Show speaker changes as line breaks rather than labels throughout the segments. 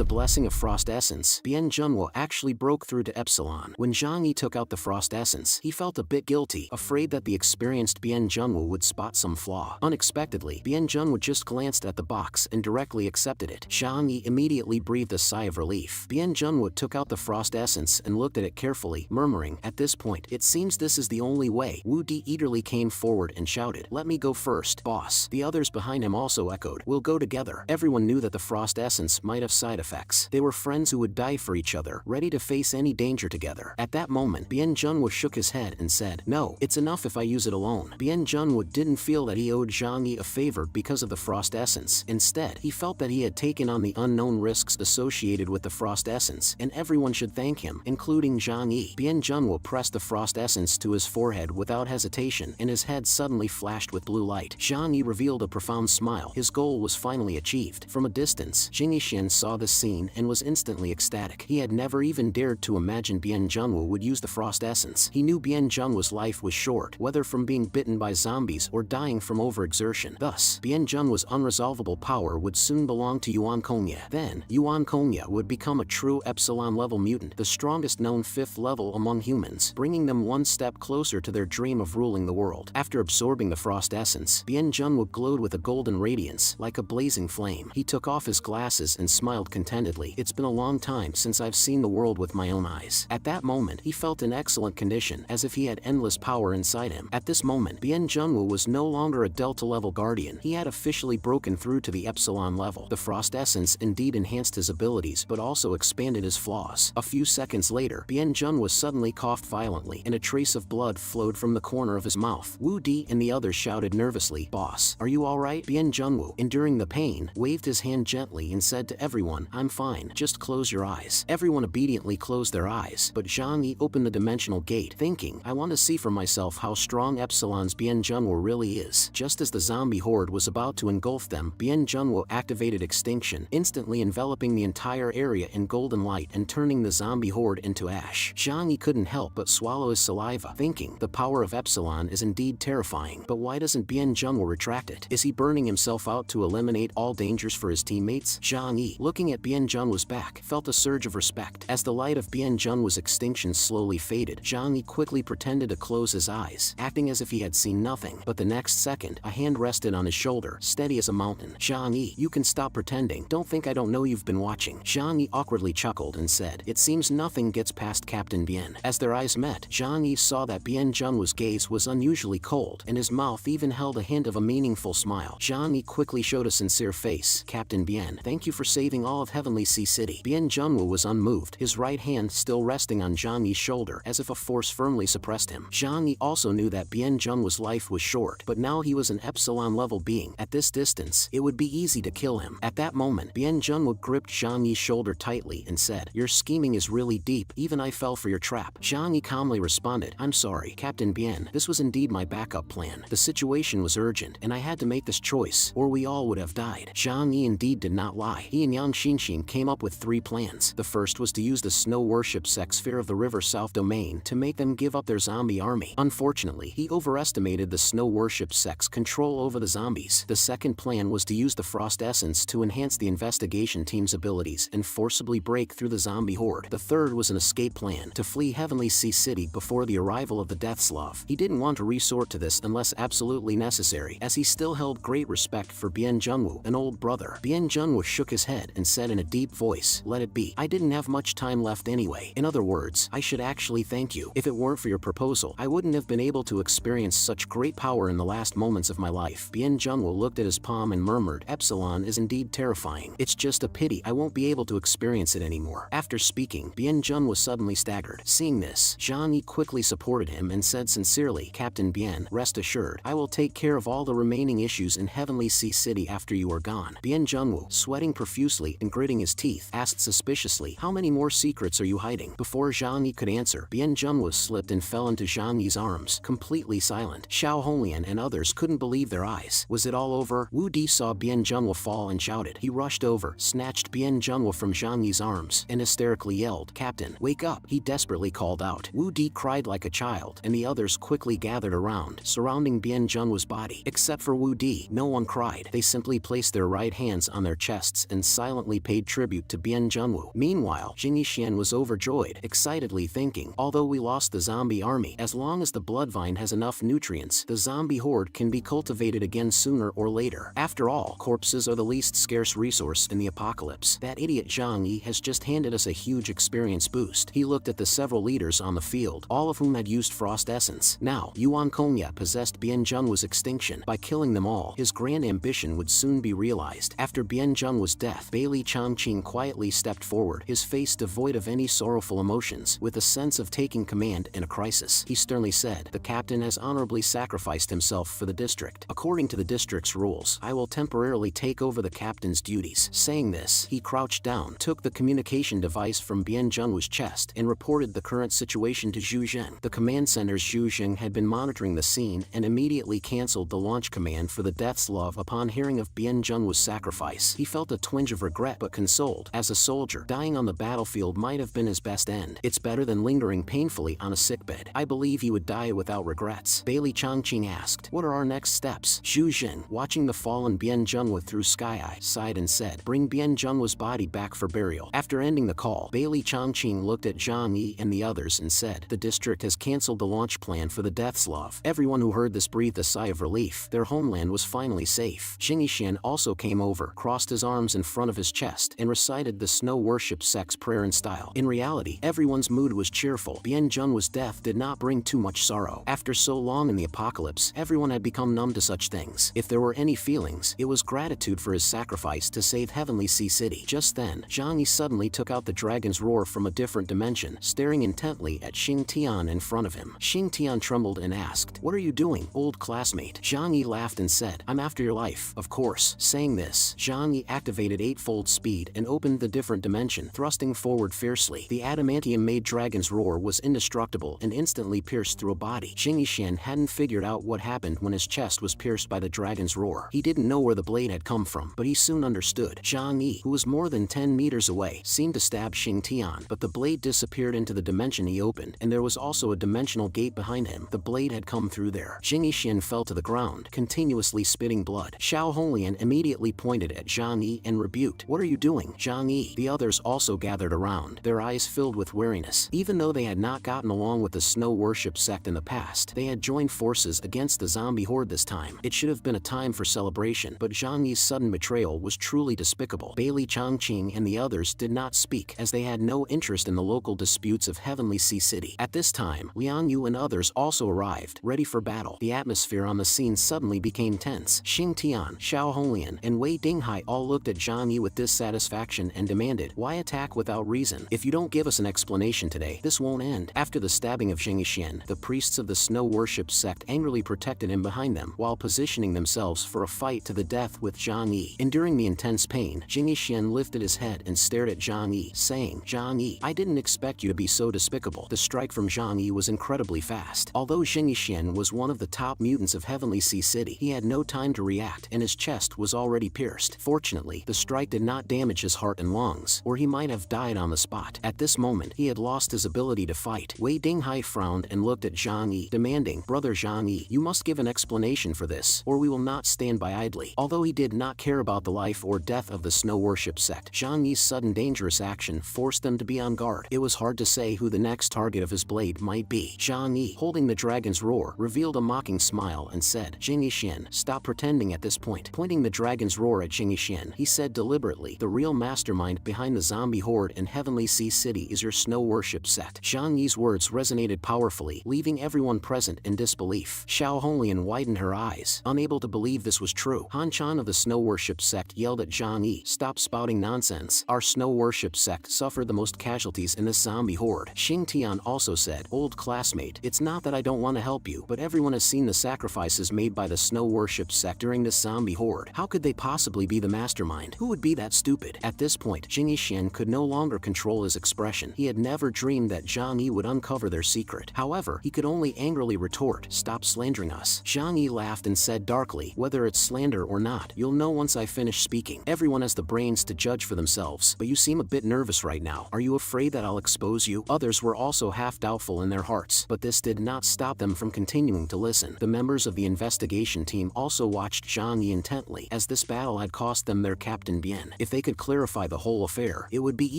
the blessing of frost essence, Bien Junwo actually broke through to Epsilon. When Zhang Yi took out the frost essence, he felt a bit guilty, afraid that the experienced Bien Junwo would spot some flaw. Unexpectedly, Bien Junwo just glanced at the box and directly accepted it. Zhang Yi immediately breathed a sigh of relief. Bien Junwo took out the frost essence and looked at it carefully, murmuring, "At this point, it seems this is the only way." Wu Di eagerly came forward and shouted, "Let me go first, boss." The others behind him also echoed, "We'll go together." Everyone knew that the frost essence might have side effects. They were friends who would die for each other, ready to face any danger together. At that moment, Bien Junwo shook his head and said, "No, it's enough if I use it alone." Bien Junwo didn't feel that he owed Zhang Yi a favor because of the frost essence. Instead, he felt that he had taken on the unknown risks associated with the frost essence, and everyone should thank him, including Zhang Yi. Bien Junwo pressed the frost essence to his forehead without hesitation, and his head suddenly flashed with blue light. Zhang Yi revealed a profound smile. His goal was finally achieved. From a distance, Jing Yixin saw this scene and was instantly ecstatic. He had never even dared to imagine Bien Junwo would use the frost essence. He knew Bien Junwo's life was short, whether from being bitten by zombies or dying from overexertion. Thus, Bien Junwo's unresolvable power would soon belong to Yuan Kongya. Then, Yuan Kongya would become a true Epsilon-level mutant, the strongest known 5th level among humans, bringing them one step closer to their dream of ruling the world. After absorbing the frost essence, Bien Junwo glowed with a golden radiance, like a blazing flame. He took off his glasses and smiled contentedly. "It's been a long time since I've seen the world with my own eyes." At that moment, he felt in excellent condition, as if he had endless power inside him. At this moment, Bien Junwo was no longer a Delta-level guardian. He had officially broken through to the Epsilon level. The frost essence indeed enhanced his abilities, but also expanded his flaws. A few seconds later, Bien Junwo suddenly coughed violently, and a trace of blood flowed from the corner of his mouth. Wu Di and the others shouted nervously, "Boss, are you alright?" Bien Junwo, enduring the pain, waved his hand gently and said to everyone, "I'm fine, just close your eyes." Everyone obediently closed their eyes, but Zhang Yi opened the dimensional gate, thinking, "I want to see for myself how strong Epsilon's Bien Junwo really is." Just as the zombie horde was about to engulf them, Bien Junwo activated extinction, instantly enveloping the entire area in golden light and turning the zombie horde into ash. Zhang Yi couldn't help but swallow his saliva, thinking, the power of Epsilon is indeed terrifying. But why doesn't Bien Junwo retract it? Is he burning himself out to eliminate all dangers for his teammates? Zhang Yi, looking at Bien Junwo's back, felt a surge of respect. As the light of Bien Junwo's extinction slowly faded, Zhang Yi quickly pretended to close his eyes, acting as if he had seen nothing. But the next second, a hand rested on his shoulder, steady as a mountain. "Zhang Yi, you can stop pretending. Don't think I don't know you've been watching." Zhang Yi awkwardly chuckled and said, "It seems nothing gets past Captain Bien." As their eyes met, Zhang Yi saw that Bien Junwo's gaze was unusually cold, and his mouth even held a hint of a meaningful smile. Zhang Yi quickly showed a sincere face. "Captain Bien, thank you for saving all of Heavenly Sea City." Bien Junwo was unmoved, his right hand still resting on Zhang Yi's shoulder, as if a force firmly suppressed him. Zhang Yi also knew that Bien Junwo's life was short, but now he was an Epsilon-level being. At this distance, it would be easy to kill him. At that moment, Bien Junwo gripped Zhang Yi's shoulder tightly and said, "Your scheming is really deep. Even I fell for your trap." Zhang Yi calmly responded, "I'm sorry, Captain Bien. This was indeed my backup plan. The situation was urgent, and I had to make this choice, or we all would have died." Zhang Yi indeed did not lie. He and Yang Xinxin came up with 3 plans. The first was to use the snow worship sect sphere of the River South domain to make them give up their zombie army. Unfortunately, he overestimated the snow worship sect's control over the zombies. The second plan was to use the frost essence to enhance the investigation team's abilities and forcibly break through the zombie horde. The third was an escape plan to flee Heavenly Sea City before the arrival of the Deathslav. He didn't want to resort to this unless absolutely necessary, as he still held great respect for Bien Junwo, an old brother. Bien Junwo shook his head and said in a deep voice, "Let it be. I didn't have much time left anyway. In other words, I should actually thank you. If it weren't for your proposal, I wouldn't have been able to experience such great power in the last moments of my life." Bien Junwo looked at his palm and murmured, "Epsilon is indeed terrifying. It's just a pity I won't be able to experience it anymore." After speaking, Bien Junwo suddenly staggered. Seeing this, Zhang Yi quickly supported him and said sincerely, "Captain Bien, rest assured, I will take care of all the remaining issues in Heavenly Sea City after you are gone." Bien Junwo, sweating profusely and gritting his teeth, asked suspiciously, "How many more secrets are you hiding?" Before Zhang Yi could answer, Bien Junwo slipped and fell into Zhang Yi's arms, completely silent. Xiao Honglian and others couldn't believe their eyes. Was it all over? Wu Di saw Bien Junwo fall and shouted. He rushed over, snatched Bien Junwo from Zhang Yi's arms, and hysterically yelled, "Captain, wake up!" He desperately called out. Wu Di cried like a child, and the others quickly gathered around, surrounding Bien Junwo's body. Except for Wu Di, no one cried. They simply placed their right hands on their chests and silently paid tribute to Bien Junwoo. Meanwhile, Jing Yixian was overjoyed, excitedly thinking, although we lost the zombie army, as long as the bloodvine has enough nutrients, the zombie horde can be cultivated again sooner or later. After all, corpses are the least scarce resource in the apocalypse. That idiot Zhang Yi has just handed us a huge experience boost. He looked at the several leaders on the field, all of whom had used frost essence. Now, Yuan Kongya possessed Bien Junwoo's extinction. By killing them all, his grand ambition would soon be realized. After Bien Junwoo's death, Bailey Chongqing quietly stepped forward, his face devoid of any sorrowful emotions. With a sense of taking command in a crisis, he sternly said, "The captain has honorably sacrificed himself for the district. According to the district's rules, I will temporarily take over the captain's duties." Saying this, he crouched down, took the communication device from Bien Junwoo's chest, and reported the current situation to Zhu Zheng. The command center's Zhu Zheng had been monitoring the scene and immediately cancelled the launch command for the Death's Love upon hearing of Bien Junwoo's sacrifice. He felt a twinge of regret but consoled. As a soldier, dying on the battlefield might have been his best end. It's better than lingering painfully on a sickbed. I believe he would die without regrets. Bailey Chongqing asked, "What are our next steps?" Zhu Zheng, watching the fallen Bien Junwoo through sky eye, sighed and said, "Bring Bien Junwoo's body back for burial." After ending the call, Bailey Chongqing looked at Zhang Yi and the others and said, "The district has cancelled the launch plan for the Death's Love." Everyone who heard this breathed a sigh of relief. Their homeland was finally safe. Jing Yixian also came over, crossed his arms in front of his chest, and recited the snow worship sect's prayer in style. In reality, everyone's mood was cheerful. Bien Junwoo's death did not bring too much sorrow. After so long in the apocalypse, everyone had become numb to such things. If there were any feelings, it was gratitude for his sacrifice to save Heavenly Sea City. Just then, Zhang Yi suddenly took out the dragon's roar from a different dimension, staring intently at Xing Tian in front of him. Xing Tian trembled and asked, "What are you doing, old classmate?" Zhang Yi laughed and said, "I'm after your life, of course." Saying this, Zhang Yi activated eightfold speed and opened the different dimension, thrusting forward fiercely. The adamantium-made dragon's roar was indestructible and instantly pierced through a body. Jing Yixian hadn't figured out what happened when his chest was pierced by the dragon's roar. He didn't know where the blade had come from, but he soon understood. Zhang Yi, who was more than 10 meters away, seemed to stab Xing Tian, but the blade disappeared into the dimension he opened, and there was also a dimensional gate behind him. The blade had come through there. Jing Yixian fell to the ground, continuously spitting blood. Xiao Honglian immediately pointed at Zhang Yi and rebuked, "What are you doing, Zhang Yi?" The others also gathered around, their eyes filled with wariness. Even though they had not gotten along with the snow worship sect in the past, they had joined forces against the zombie horde this time. It should have been a time for celebration, but Zhang Yi's sudden betrayal was truly despicable. Bailey Chongqing and the others did not speak, as they had no interest in the local disputes of Heavenly Sea City. At this time, Liang Yu and others also arrived, ready for battle. The atmosphere on the scene suddenly became tense. Xing Tian, Xiao Honglian, and Wei Dinghai all looked at Zhang Yi with dissatisfaction and demanded, "Why attack without reason? If you don't give us an explanation today, this won't end." After the stabbing of Jing Yixian, the priests of the snow worship sect angrily protected him behind them, while positioning themselves for a fight to the death with Zhang Yi. Enduring the intense pain, Jing Yixian lifted his head and stared at Zhang Yi, saying, "Zhang Yi, I didn't expect you to be so despicable." The strike from Zhang Yi was incredibly fast. Although Jing Yixian was one of the top mutants of Heavenly Sea City, he had no time to react, and his chest was already pierced. Fortunately, the strike did not damage his heart and lungs, or he might have died on the spot. At this moment, he had lost his ability to fight. Wei Dinghai frowned and looked at Zhang Yi, demanding, "Brother Zhang Yi, you must give an explanation for this, or we will not stand by idly." Although he did not care about the life or death of the snow worship sect, Zhang Yi's sudden dangerous action forced them to be on guard. It was hard to say who the next target of his blade might be. Zhang Yi, holding the dragon's roar, revealed a mocking smile and said, "Jing Yixian, stop pretending at this point." Pointing the dragon's roar at Jing Yixian, he said deliberately, "The real mastermind behind the zombie horde in Heavenly Sea City is your snow worship sect." Zhang Yi's words resonated powerfully, leaving everyone present in disbelief. Xiao Honglian widened her eyes, unable to believe this was true. Han Chan of the snow worship sect yelled at Zhang Yi, "Stop spouting nonsense. Our snow worship sect suffered the most casualties in this zombie horde." Xing Tian also said, "Old classmate, it's not that I don't want to help you, but everyone has seen the sacrifices made by the snow worship sect during this zombie horde. How could they possibly be the mastermind? Who would be that stupid?" At this point, Jing Yixian could no longer control his expression. He had never dreamed that Zhang Yi would uncover their secret. However, he could only angrily retort, "Stop slandering us." Zhang Yi laughed and said darkly, "Whether it's slander or not, you'll know once I finish speaking. Everyone has the brains to judge for themselves, but you seem a bit nervous right now. Are you afraid that I'll expose you?" Others were also half doubtful in their hearts, but this did not stop them from continuing to listen. The members of the investigation team also watched Zhang Yi intently, as this battle had cost them their captain Bien. If If they could clarify the whole affair, it would be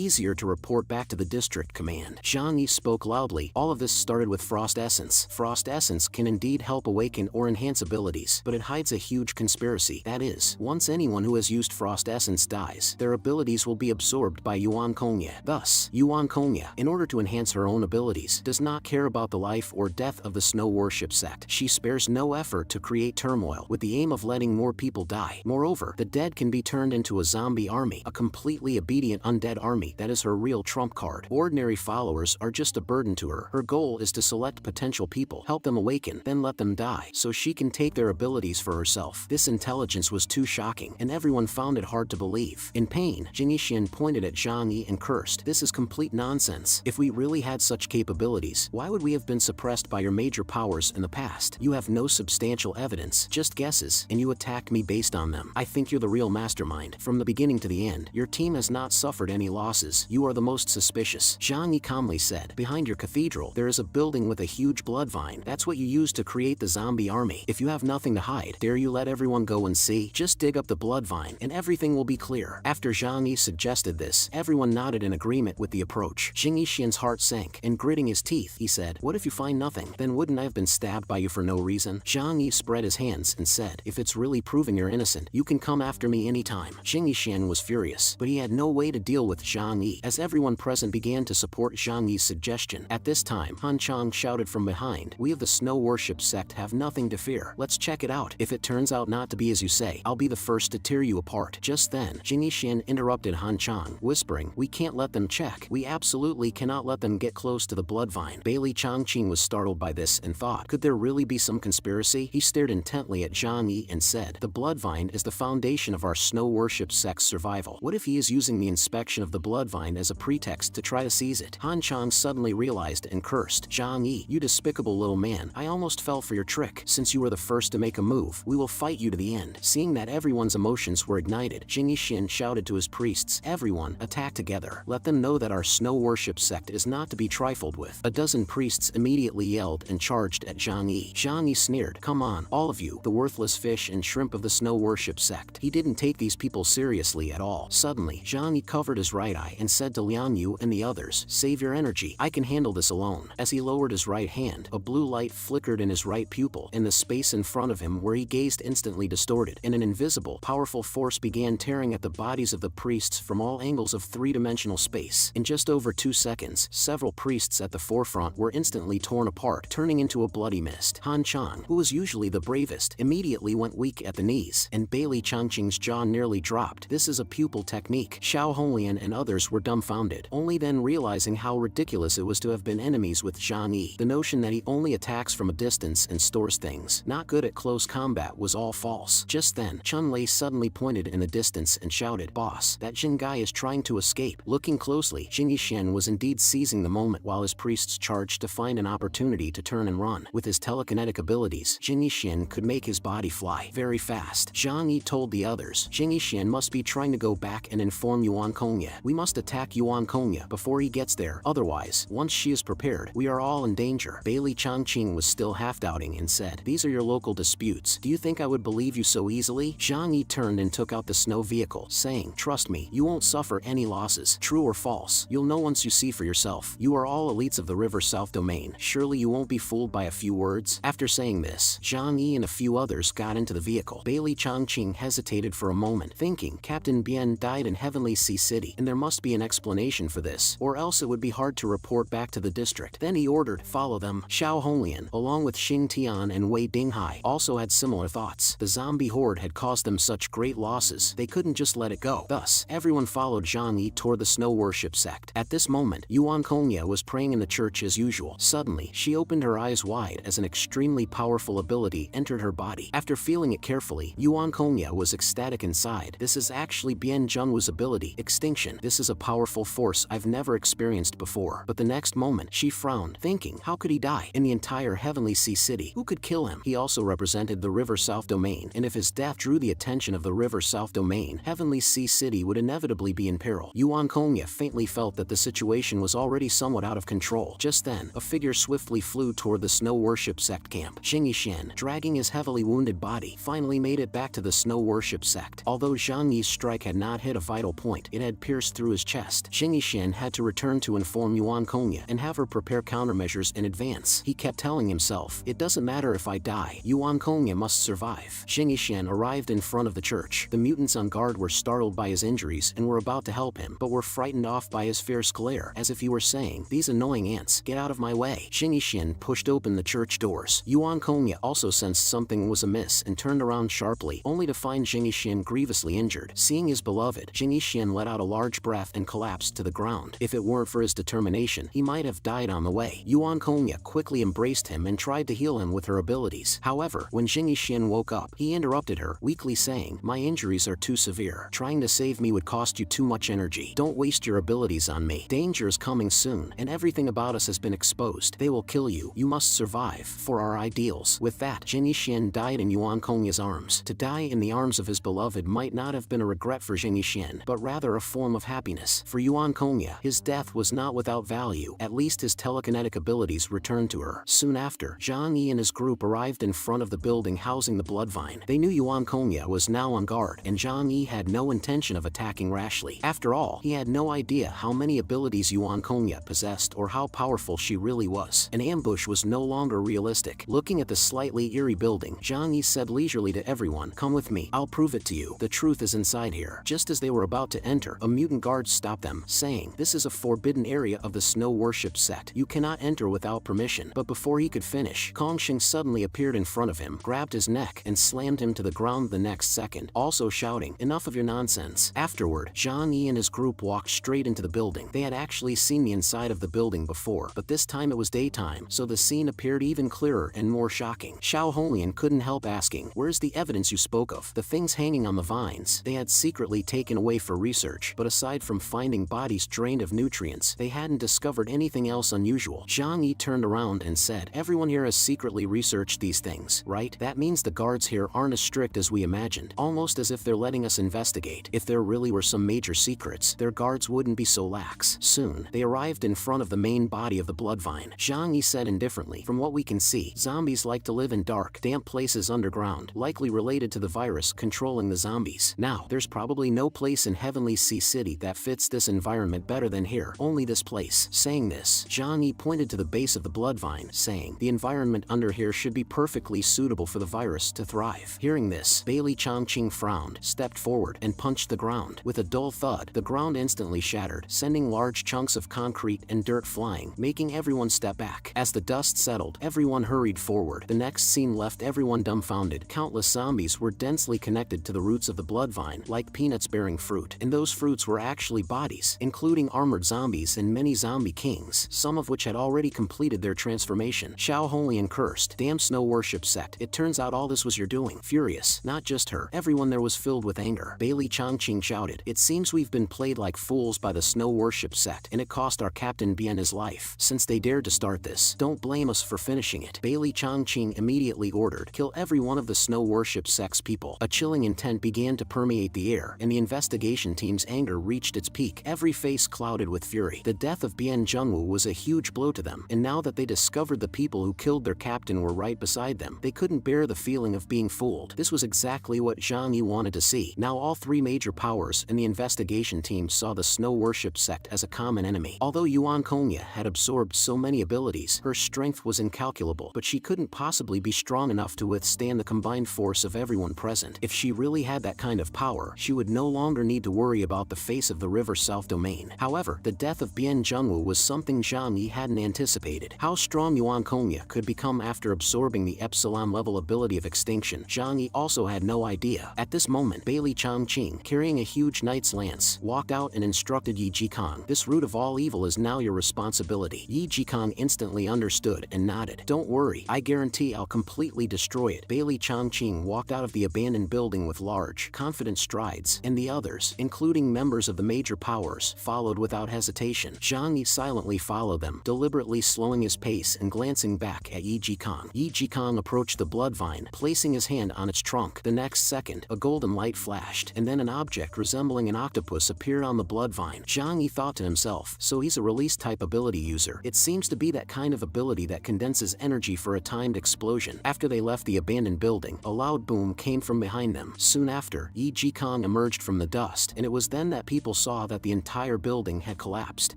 easier to report back to the district command. Zhang Yi spoke loudly. All of this started with frost essence. Frost essence can indeed help awaken or enhance abilities, but it hides a huge conspiracy. That is, once anyone who has used frost essence dies, their abilities will be absorbed by Yuan Kongya. Thus, Yuan Kongya, in order to enhance her own abilities, does not care about the life or death of the snow worship sect. She spares no effort to create turmoil with the aim of letting more people die. Moreover, the dead can be turned into a zombie army, a completely obedient undead army. That is her real trump card. Ordinary followers are just a burden to her. Her goal is to select potential people, help them awaken, then let them die, so she can take their abilities for herself. This intelligence was too shocking, and everyone found it hard to believe. In pain, Jing Yixian pointed at Zhang Yi and cursed. This is complete nonsense. If we really had such capabilities, why would we have been suppressed by your major powers in the past? You have no substantial evidence, just guesses, and you attacked me based on them. I think you're the real mastermind. From the beginning to the end, your team has not suffered any losses. You are the most suspicious. Zhang Yi calmly said, behind your cathedral, there is a building with a huge blood vine. That's what you used to create the zombie army. If you have nothing to hide, dare you let everyone go and see? Just dig up the blood vine, and everything will be clear. After Zhang Yi suggested this, everyone nodded in agreement with the approach. Jing Yixian's heart sank, and gritting his teeth, he said, what if you find nothing? Then wouldn't I have been stabbed by you for no reason? Zhang Yi spread his hands and said, if it's really proven you're innocent, you can come after me anytime. Jing Yixian was furious, but he had no way to deal with Zhang Yi, as everyone present began to support Zhang Yi's suggestion. At this time, Han Chang shouted from behind, we of the snow worship sect have nothing to fear. Let's check it out. If it turns out not to be as you say, I'll be the first to tear you apart. Just then, Jing Yixian interrupted Han Chang, whispering, we can't let them check. We absolutely cannot let them get close to the blood vine. Bailey Changqing was startled by this and thought, could there really be some conspiracy? He stared intently at Zhang Yi and said, the blood vine is the foundation of our snow worship sect's survival. What if he is using the inspection of the blood vine as a pretext to try to seize it? Han Chang suddenly realized and cursed, Zhang Yi, you despicable little man, I almost fell for your trick. Since you were the first to make a move, we will fight you to the end. Seeing that everyone's emotions were ignited, Jing Yixian shouted to his priests, everyone, attack together. Let them know that our snow worship sect is not to be trifled with. A dozen priests immediately yelled and charged at Zhang Yi. Zhang Yi sneered, come on, all of you, the worthless fish and shrimp of the snow worship sect. He didn't take these people seriously at all. Suddenly, Zhang Yi covered his right eye and said to Liang Yu and the others, save your energy. I can handle this alone. As he lowered his right hand, a blue light flickered in his right pupil, and the space in front of him where he gazed instantly distorted, and an invisible, powerful force began tearing at the bodies of the priests from all angles of three-dimensional space. In just over 2 seconds, several priests at the forefront were instantly torn apart, turning into a bloody mist. Han Chang, who was usually the bravest, immediately went weak at the knees, and Bailey Changqing's jaw nearly dropped. This is a pupil technique. Xiao Honglian and others were dumbfounded, only then realizing how ridiculous it was to have been enemies with Zhang Yi. The notion that he only attacks from a distance and stores things, not good at close combat, was all false. Just then, Chun Lei suddenly pointed in the distance and shouted, boss, that Jin guy is trying to escape. Looking closely, Jing Yixian was indeed seizing the moment while his priests charged to find an opportunity to turn and run. With his telekinetic abilities, Jing Yixian could make his body fly very fast. Zhang Yi told the others, Jing Yixian must be trying to go back and inform Yuan Kongya. We must attack Yuan Kongya before he gets there, otherwise, once she is prepared, we are all in danger. Bailey Changqing was still half-doubting and said, these are your local disputes. Do you think I would believe you so easily? Zhang Yi turned and took out the snow vehicle, saying, trust me, you won't suffer any losses. True or false, you'll know once you see for yourself. You are all elites of the River South domain. Surely you won't be fooled by a few words? After saying this, Zhang Yi and a few others got into the vehicle. Bailey Changqing hesitated for a moment, thinking, Captain Bian died in Heavenly Sea City, and there must be an explanation for this, or else it would be hard to report back to the district. Then he ordered, follow them. Xiao Honglian, along with Xing Tian and Wei Dinghai, also had similar thoughts. The zombie horde had caused them such great losses, they couldn't just let it go. Thus, everyone followed Zhang Yi toward the snow worship sect. At this moment, Yuan Kongya was praying in the church as usual. Suddenly, she opened her eyes wide as an extremely powerful ability entered her body. After feeling it carefully, Yuan Kongya was ecstatic inside. This is actually Bian Zhengwu's ability, Extinction. This is a powerful force I've never experienced before. But the next moment, she frowned, thinking, how could he die? In the entire Heavenly Sea City, who could kill him? He also represented the River South domain, and if his death drew the attention of the River South domain, Heavenly Sea City would inevitably be in peril. Yuan Kongya faintly felt that the situation was already somewhat out of control. Just then, a figure swiftly flew toward the snow worship sect camp. Jing Yixian, dragging his heavily wounded body, finally made it back to the snow worship sect. Although Zhang Yi's strike strike had not hit a vital point, it had pierced through his chest. Jing Yishan had to return to inform Yuan Kongya and have her prepare countermeasures in advance. He kept telling himself, it doesn't matter if I die, Yuan Kongya must survive. Jing Yishan arrived in front of the church. The mutants on guard were startled by his injuries and were about to help him, but were frightened off by his fierce glare, as if he were saying, these annoying ants, get out of my way. Jing Yishan pushed open the church doors. Yuan Kongya also sensed something was amiss and turned around sharply, only to find Jing Yishan grievously injured. Seeing his beloved, Jing Yishan let out a large breath and collapsed to the ground. If it weren't for his determination, he might have died on the way. Yuan Kongya quickly embraced him and tried to heal him with her abilities. However, when Jing Yishan woke up, he interrupted her, weakly saying, my injuries are too severe. Trying to save me would cost you too much energy. Don't waste your abilities on me. Danger is coming soon, and everything about us has been exposed. They will kill you. You must survive for our ideals. With that, Jing Yishan died in Yuan Kongya's arms. To die in the arms of his beloved might not have been a regret for Jing Yishan, but rather a form of happiness. For Yuan Kongya, his death was not without value. At least his telekinetic abilities returned to her. Soon after, Zhang Yi and his group arrived in front of the building housing the Bloodvine. They knew Yuan Kongya was now on guard, and Zhang Yi had no intention of attacking rashly. After all, he had no idea how many abilities Yuan Kongya possessed or how powerful she really was. An ambush was no longer realistic. Looking at the slightly eerie building, Zhang Yi said leisurely to everyone, come with me, I'll prove it to you. The truth is inside here. Just as they were about to enter, a mutant guard stopped them, saying, this is a forbidden area of the snow worship sect. You cannot enter without permission. But before he could finish, Kongsheng suddenly appeared in front of him, grabbed his neck, and slammed him to the ground the next second, also shouting, enough of your nonsense. Afterward, Zhang Yi and his group walked straight into the building. They had actually seen the inside of the building before, but this time it was daytime, so the scene appeared even clearer and more shocking. Xiao Holian couldn't help asking, where's the evidence you spoke of? The things hanging on the vines, they had secretly taken away for research, but aside from finding bodies drained of nutrients, they hadn't discovered anything else unusual. Zhang Yi turned around and said, everyone here has secretly researched these things, right? That means the guards here aren't as strict as we imagined, almost as if they're letting us investigate. If there really were some major secrets, their guards wouldn't be so lax. Soon, they arrived in front of the main body of the Bloodvine. Zhang Yi said indifferently, from what we can see, zombies like to live in dark, damp places underground, likely related to the virus controlling the zombies. Now, there's probably no place in Heavenly Sea City that fits this environment better than here, only this place. Saying this, Zhang Yi pointed to the base of the Bloodvine, saying, the environment under here should be perfectly suitable for the virus to thrive. Hearing this, Bailey Chongqing frowned, stepped forward, and punched the ground. With a dull thud, the ground instantly shattered, sending large chunks of concrete and dirt flying, making everyone step back. As the dust settled, everyone hurried forward. The next scene left everyone dumbfounded. Countless zombies were densely connected to the roots of the Bloodvine, like peanuts bearing fruit, and those fruits were actually bodies, including armored zombies and many zombie kings, some of which had already completed their transformation. Xiao Holian cursed, damn snow worship sect, it turns out all this was your doing. Furious, not just her, everyone there was filled with anger. Bailey Chongqing shouted, it seems we've been played like fools by the snow worship sect, and it cost our captain Bian his life. Since they dared to start this, don't blame us for finishing it. Bailey Chongqing immediately ordered, kill every one of the snow worship sect's people. A chilling intent began to permeate the air, and the investigation team's anger reached its peak, every face clouded with fury. The death of Bian Zhengwu was a huge blow to them, and now that they discovered the people who killed their captain were right beside them, they couldn't bear the feeling of being fooled. This was exactly what Zhang Yi wanted to see. Now all three major powers and the investigation team saw the snow worship sect as a common enemy. Although Yuan Kongya had absorbed so many abilities, her strength was incalculable, but she couldn't possibly be strong enough to withstand the combined force of everyone present. If she really had that kind of power, she would no longer need to worry about the face of the river South Domain. However, the death of Bian Zhengwu was something Zhang Yi hadn't anticipated. How strong Yuan Kongya could become after absorbing the Epsilon level ability of extinction, Zhang Yi also had no idea. At this moment, Bailey Chongqing, carrying a huge knight's lance, walked out and instructed Yi Jikong, this root of all evil is now your responsibility. Yi Jikong instantly understood and nodded. Don't worry, I guarantee I'll completely destroy it. Bailey Chongqing walked out of the abandoned building with large, confident strides, and the others, including members of the major powers, followed without hesitation. Zhang Yi silently followed them, deliberately slowing his pace and glancing back at Yi Jikong. Yi Jikong approached the Bloodvine, placing his hand on its trunk. The next second, a golden light flashed, and then an object resembling an octopus appeared on the Bloodvine. Zhang Yi thought to himself, so he's a release-type ability user. It seems to be that kind of ability that condenses energy for a timed explosion. After they left the abandoned building, a loud boom came from behind them. Soon after, Yi Jikong emerged from the dust, and it was then that people saw that the entire building had collapsed.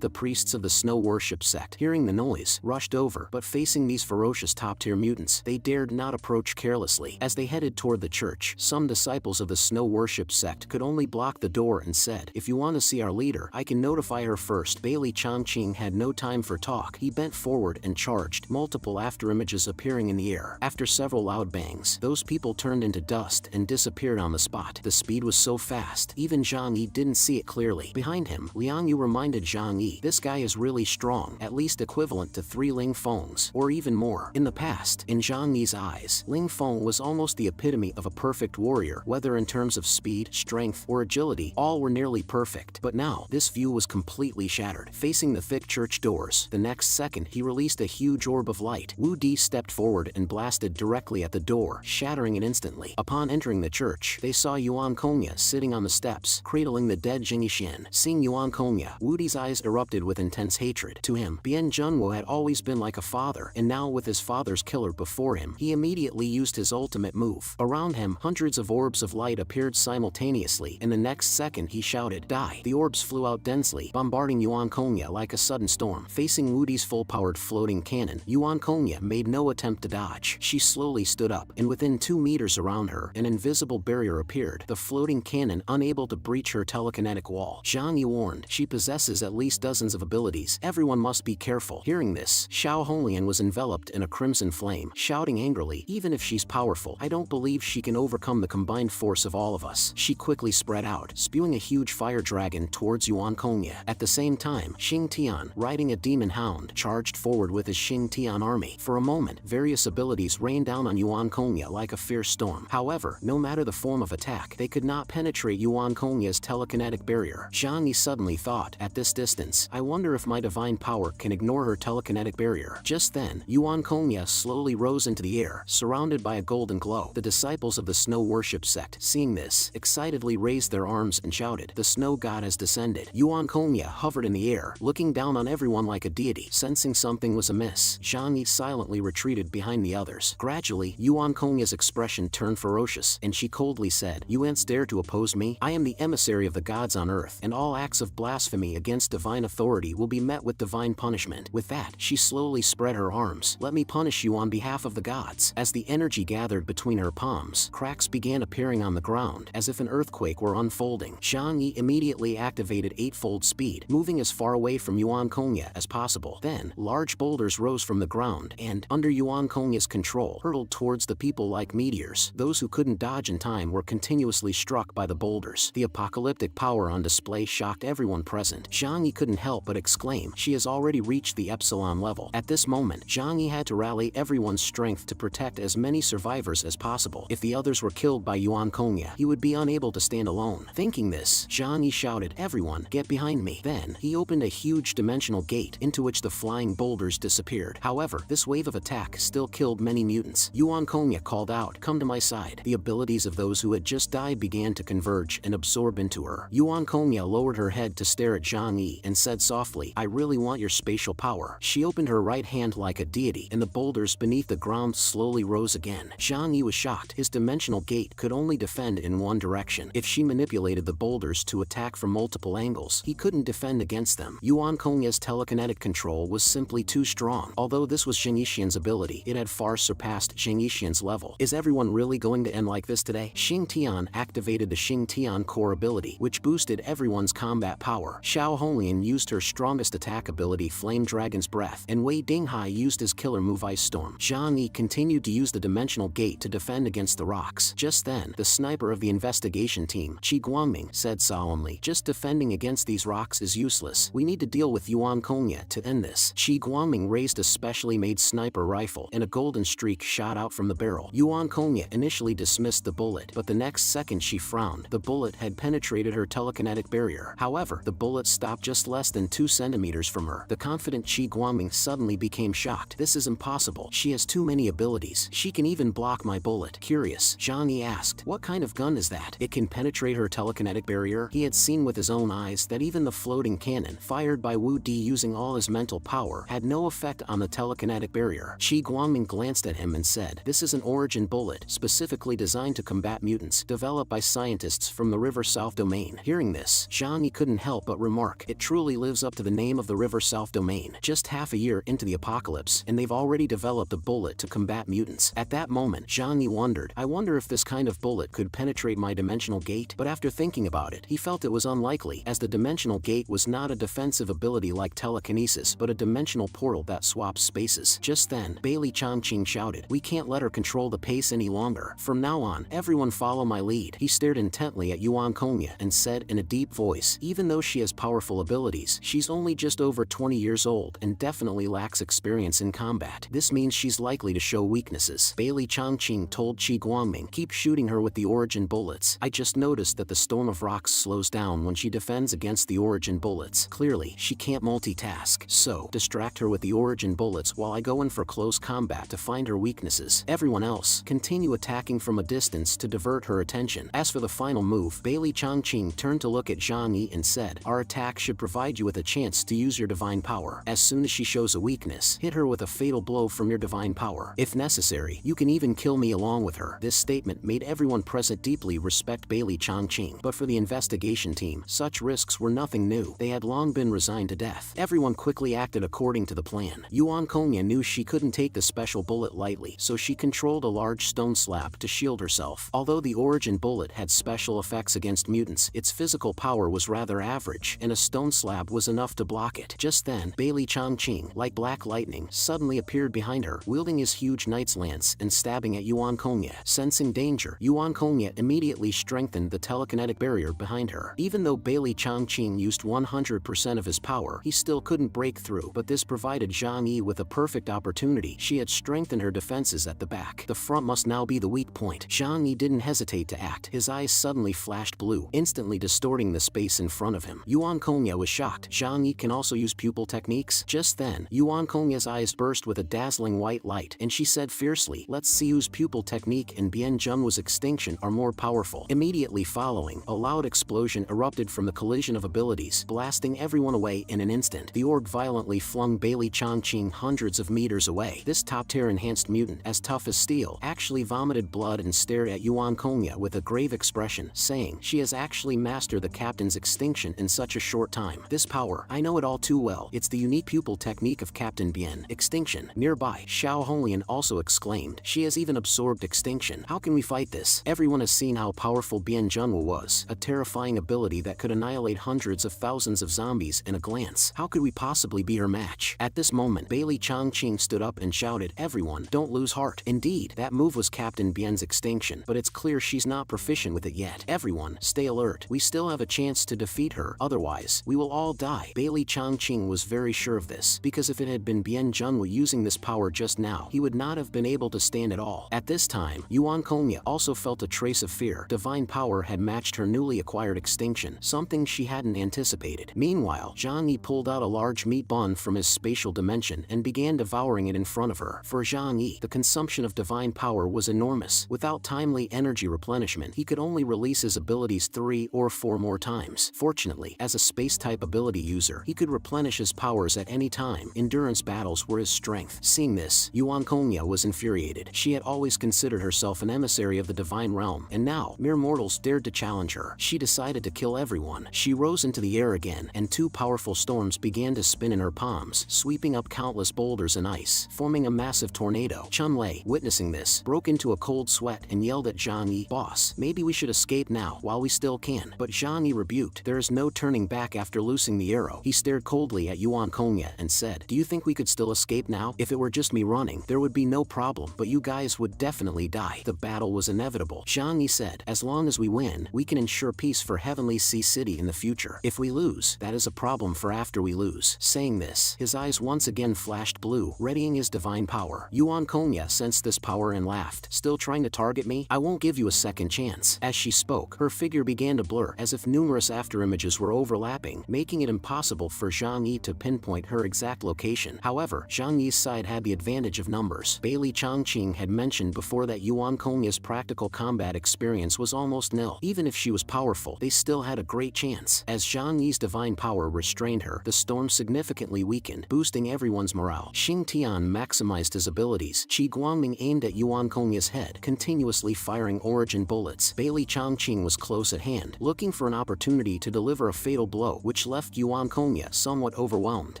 The priests of the snow worship sect, hearing the noise, rushed over, but facing these ferocious top-tier mutants, they dared not approach carelessly. As they headed toward the church, some disciples of the snow worship sect could only block the door and said, "If you want to see our leader, I can notify her first." Bailey Chongqing had no time for talk. He bent forward and charged, multiple afterimages appearing in the air. After several loud bangs, those people turned into dust and disappeared on the spot. The speed was so fast, even Zhang Yi didn't see it clearly. Behind him, Liang Yu reminded Zhang Yi, "This guy is really strong, at least equivalent to 3 Ling Fengs, or even more." In the past, in Zhang Yi's eyes, Ling Feng was almost the epitome of a perfect warrior, whether in terms of speed, strength, or agility, all were nearly perfect. But now, this view was completely shattered. Facing the thick church doors, the next second he released a huge orb of light. Wu Di stepped forward and blasted directly at the door, shattering it instantly. Upon entering the church, they saw Yuan Kongya sitting on the steps, cradling the dead Jing Yixian. Seeing Yuan Kongya, Wu Di's eyes erupted with intense hatred. To him, Bian Junwo had always been like a father, and now with his father's killer before him, he immediately used his ultimate move. Around him, hundreds of orbs of light appeared simultaneously, and the next second he shouted, "Die!" The orbs flew out densely, bombarding Yuan Kongya like a sudden storm. Facing Wu Di's full-powered floating cannon, Yuan Kongya made no attempt to dodge. She slowly stood up, and within 2 meters around her, an invisible barrier appeared, the floating cannon unable to breach her telekinetic wall. Zhang Yi warned, "She possesses at least dozens of abilities. Everyone must be careful." Hearing this, Xiao Honglian was enveloped in a crimson flame, shouting angrily, "Even if she's powerful, I don't believe she can overcome the combined force of all of us." She quickly spread out, spewing a huge fire dragon towards Yuan Kongya. At the same time, Xing Tian, riding a demon hound, charged forward with his Xing Tian army. For a moment, various abilities rained down on Yuan Kongya like a fierce storm. However, no matter the form of attack, they could not penetrate Yuan Kongya's telekinetic barrier. Zhang Yi suddenly thought, "At this distance, I wonder if my divine power can ignore her telekinetic barrier." Just then, Yuan Kongya slowly rose into the air, surrounded by a golden glow. The disciples of the snow worship sect, seeing this, excitedly raised their arms and shouted, "The snow god has descended." Yuan Kongya hovered in the air, looking down on everyone like a deity. Sensing something was amiss, Zhang Yi silently retreated behind the others. Gradually, Yuan Kongya's expression turned ferocious, and she coldly said, "You ants dare to oppose me? I am the emissary of the gods on earth, and all acts of blasphemy against divine authority will be met with divine punishment." With that, she slowly spread her arms. "Let me punish you on behalf of the gods." As the energy gathered between her palms, cracks began appearing on the ground, as if an earthquake were unfolding. Zhang Yi immediately activated eightfold speed, moving as far away from Yuan Kongya as possible. Then, large boulders rose from the ground and, under Yuan Kongya's control, hurtled towards the people like meteors. Those who couldn't dodge in time were continuously struck by the boulders. The apocalyptic power on display shocked everyone present. Zhang Yi couldn't help but exclaim, "She has already reached the epsilon level." At this moment, Zhang Yi had to rally everyone's strength to protect as many survivors as possible. If the others were killed by Yuan Kongya, he would be unable to stand alone. Thinking this, Zhang Yi shouted, "Everyone, get behind me." Then, he opened a huge dimensional gate, into which the flying boulders disappeared. However, this wave of attack still killed many mutants. Yuan Kongya called out, "Come to my side." The abilities of those who had just died began to converge and absorb into her. Yuan Kongya lowered her head to stare at Zhang Yi and said softly, "I really want your spatial power." She opened her right hand like a deity, and the boulders beneath the ground slowly rose again. Zhang Yi was shocked. His dimensional gate could only defend in one direction. If she manipulated the boulders to attack from multiple angles, he couldn't defend against them. Yuan Kongya's telekinetic control was simply too strong. Although this was Jing Yixian's ability, it had far surpassed Jing Yixian's level. Is everyone really going to end like this today? Xing Tian activated the Xing Tian core ability, which boosted everyone's combat power. Xiao Honglian used her strongest attack ability, Flame Dragon's Breath, and Wei Dinghai used his killer move, Ice Storm. Zhang Yi continued to use the dimensional gate to defend against the rocks. Just then, the sniper of the investigation team, Qi Guangming, said solemnly, "Just defending against these rocks is useless. We need to deal with Yuan Kongya to end this." Qi Guangming raised a specially made sniper rifle, and a golden streak shot out from the barrel. Yuan Kongya initially dismissed the bullet, but the next second she frowned. The bullet had penetrated her telekinetic barrier. However, the bullet stopped just less than 2 centimeters from her. The confident Qi Guangming suddenly became shocked. "This is impossible. She has too many abilities. She can even block my bullet." Curious, Zhang Yi asked, "What kind of gun is that? It can penetrate her telekinetic barrier?" He had seen with his own eyes that even the floating cannon, fired by Wu Di using all his mental power, had no effect on the telekinetic barrier. Qi Guangming glanced at him and said, "This is an origin bullet, specifically designed to combat mutants, developed by scientists scientists from the River South Domain. Hearing this, Zhang Yi couldn't help but remark, it truly lives up to the name of the River South Domain. Just half a year into the apocalypse, and they've already developed a bullet to combat mutants. At that moment, Zhang Yi wondered, I wonder if this kind of bullet could penetrate my dimensional gate, but after thinking about it, he felt it was unlikely, as the dimensional gate was not a defensive ability like telekinesis, but a dimensional portal that swaps spaces. Just then, Bailey Chongqing shouted, we can't let her control the pace any longer. From now on, everyone follow my lead. He stared intently at Yuan Kongya and said in a deep voice, even though she has powerful abilities, she's only just over 20 years old and definitely lacks experience in combat. This means she's likely to show weaknesses. Bailey Chongqing told Qi Guangming, keep shooting her with the origin bullets. I just noticed that the storm of rocks slows down when she defends against the origin bullets. Clearly, she can't multitask. So, distract her with the origin bullets while I go in for close combat to find her weaknesses. Everyone else, continue attacking from a distance to divert her attention. As for the final move, Bailey Chongqing turned to look at Zhang Yi and said, our attack should provide you with a chance to use your divine power. As soon as she shows a weakness, hit her with a fatal blow from your divine power. If necessary, you can even kill me along with her. This statement made everyone present deeply respect Bailey Chongqing. But for the investigation team, such risks were nothing new. They had long been resigned to death. Everyone quickly acted according to the plan. Yuan Kongya knew she couldn't take the special bullet lightly, so she controlled a large stone slab to shield herself. Although the origin bullet had special effects against mutants, its physical power was rather average, and a stone slab was enough to block it. Just then, Bailey Chongqing, like black lightning, suddenly appeared behind her, wielding his huge knight's lance and stabbing at Yuan Kongya. Sensing danger, Yuan Kongya immediately strengthened the telekinetic barrier behind her. Even though Bailey Chongqing used 100% of his power, he still couldn't break through, but this provided Zhang Yi with a perfect opportunity. She had strengthened her defenses at the back. The front must now be the weak point. Zhang Yi didn't hesitate to act. His eyes suddenly flashed blue, instantly distorting the space in front of him. Yuan Kongya was shocked. Zhang Yi can also use pupil techniques? Just then, Yuan Kongya's eyes burst with a dazzling white light, and she said fiercely, let's see whose pupil technique and Bian Zhenwu's extinction are more powerful. Immediately following, a loud explosion erupted from the collision of abilities, blasting everyone away in an instant. The orb violently flung Bailey Chongqing hundreds of meters away. This top-tier enhanced mutant, as tough as steel, actually vomited blood and stared at Yuan Kongya with a grave expression, saying, she has actually mastered the captain's extinction in such a short time. This power, I know it all too well. It's the unique pupil technique of Captain Bian. Extinction. Nearby, Xiao Honglian also exclaimed, she has even absorbed extinction. How can we fight this? Everyone has seen how powerful Bian Zhenwu was, a terrifying ability that could annihilate hundreds of thousands of zombies in a glance. How could we possibly be her match? At this moment, Bailey Chongqing stood up and shouted, everyone, don't lose heart. Indeed, that move was Captain Bian's extinction, but it's clear she's not proficient with it yet. Everyone, stay alert. We still have a chance to defeat her, otherwise, we will all die. Bailey Chongqing was very sure of this, because if it had been Bian Zhenwu using this power just now, he would not have been able to stand at all. At this time, Yuan Kongya also felt a trace of fear. Divine power had matched her newly acquired extinction, something she hadn't anticipated. Meanwhile, Zhang Yi pulled out a large meat bun from his spatial dimension and began devouring it in front of her. For Zhang Yi, the consumption of divine power was enormous. Without timely energy replenishment, he could only release his abilities 3 or 4 more times. Fortunately, as a space-type ability user, he could replenish his powers at any time. Endurance battles were his strength. Seeing this, Yuan Kongya was infuriated. She had always considered herself an emissary of the divine realm, and now, mere mortals dared to challenge her. She decided to kill everyone. She rose into the air again, and 2 powerful storms began to spin in her palms, sweeping up countless boulders and ice, forming a massive tornado. Chun Lei, witnessing this, broke into a cold sweat and yelled at Zhang Yi, boss, maybe we should escape now while we still can. But Zhang Yi rebuked, there is no turning back after loosing the arrow. He stared coldly at Yuan Kongya and said, do you think we could still escape now? If it were just me running, there would be no problem, but you guys would definitely die. The battle was inevitable. Zhang Yi said, as long as we win, we can ensure peace for Heavenly Sea City in the future. If we lose, that is a problem for after we lose. Saying this, his eyes once again flashed blue, readying his divine power. Yuan Kongya sensed this power and laughed. Still trying to target me? I won't give you a second chance. As she spoke, her figure began to blur, as if numerous afterimages were overlapping, making it impossible for Zhang Yi to pinpoint her exact location. However, Zhang Yi's side had the advantage of numbers. Bailey Chongqing had mentioned before that Yuan Kongya's practical combat experience was almost nil. Even if she was powerful, they still had a great chance. As Zhang Yi's divine power restrained her, the storm significantly weakened, boosting everyone's morale. Xing Tian maximized his abilities. Qi Guangming aimed at Yuan Kongya's head, continuously firing origin bullets. Bailey Changqing was close at hand, looking for an opportunity to deliver a fatal blow which left Yuan Kongya somewhat overwhelmed.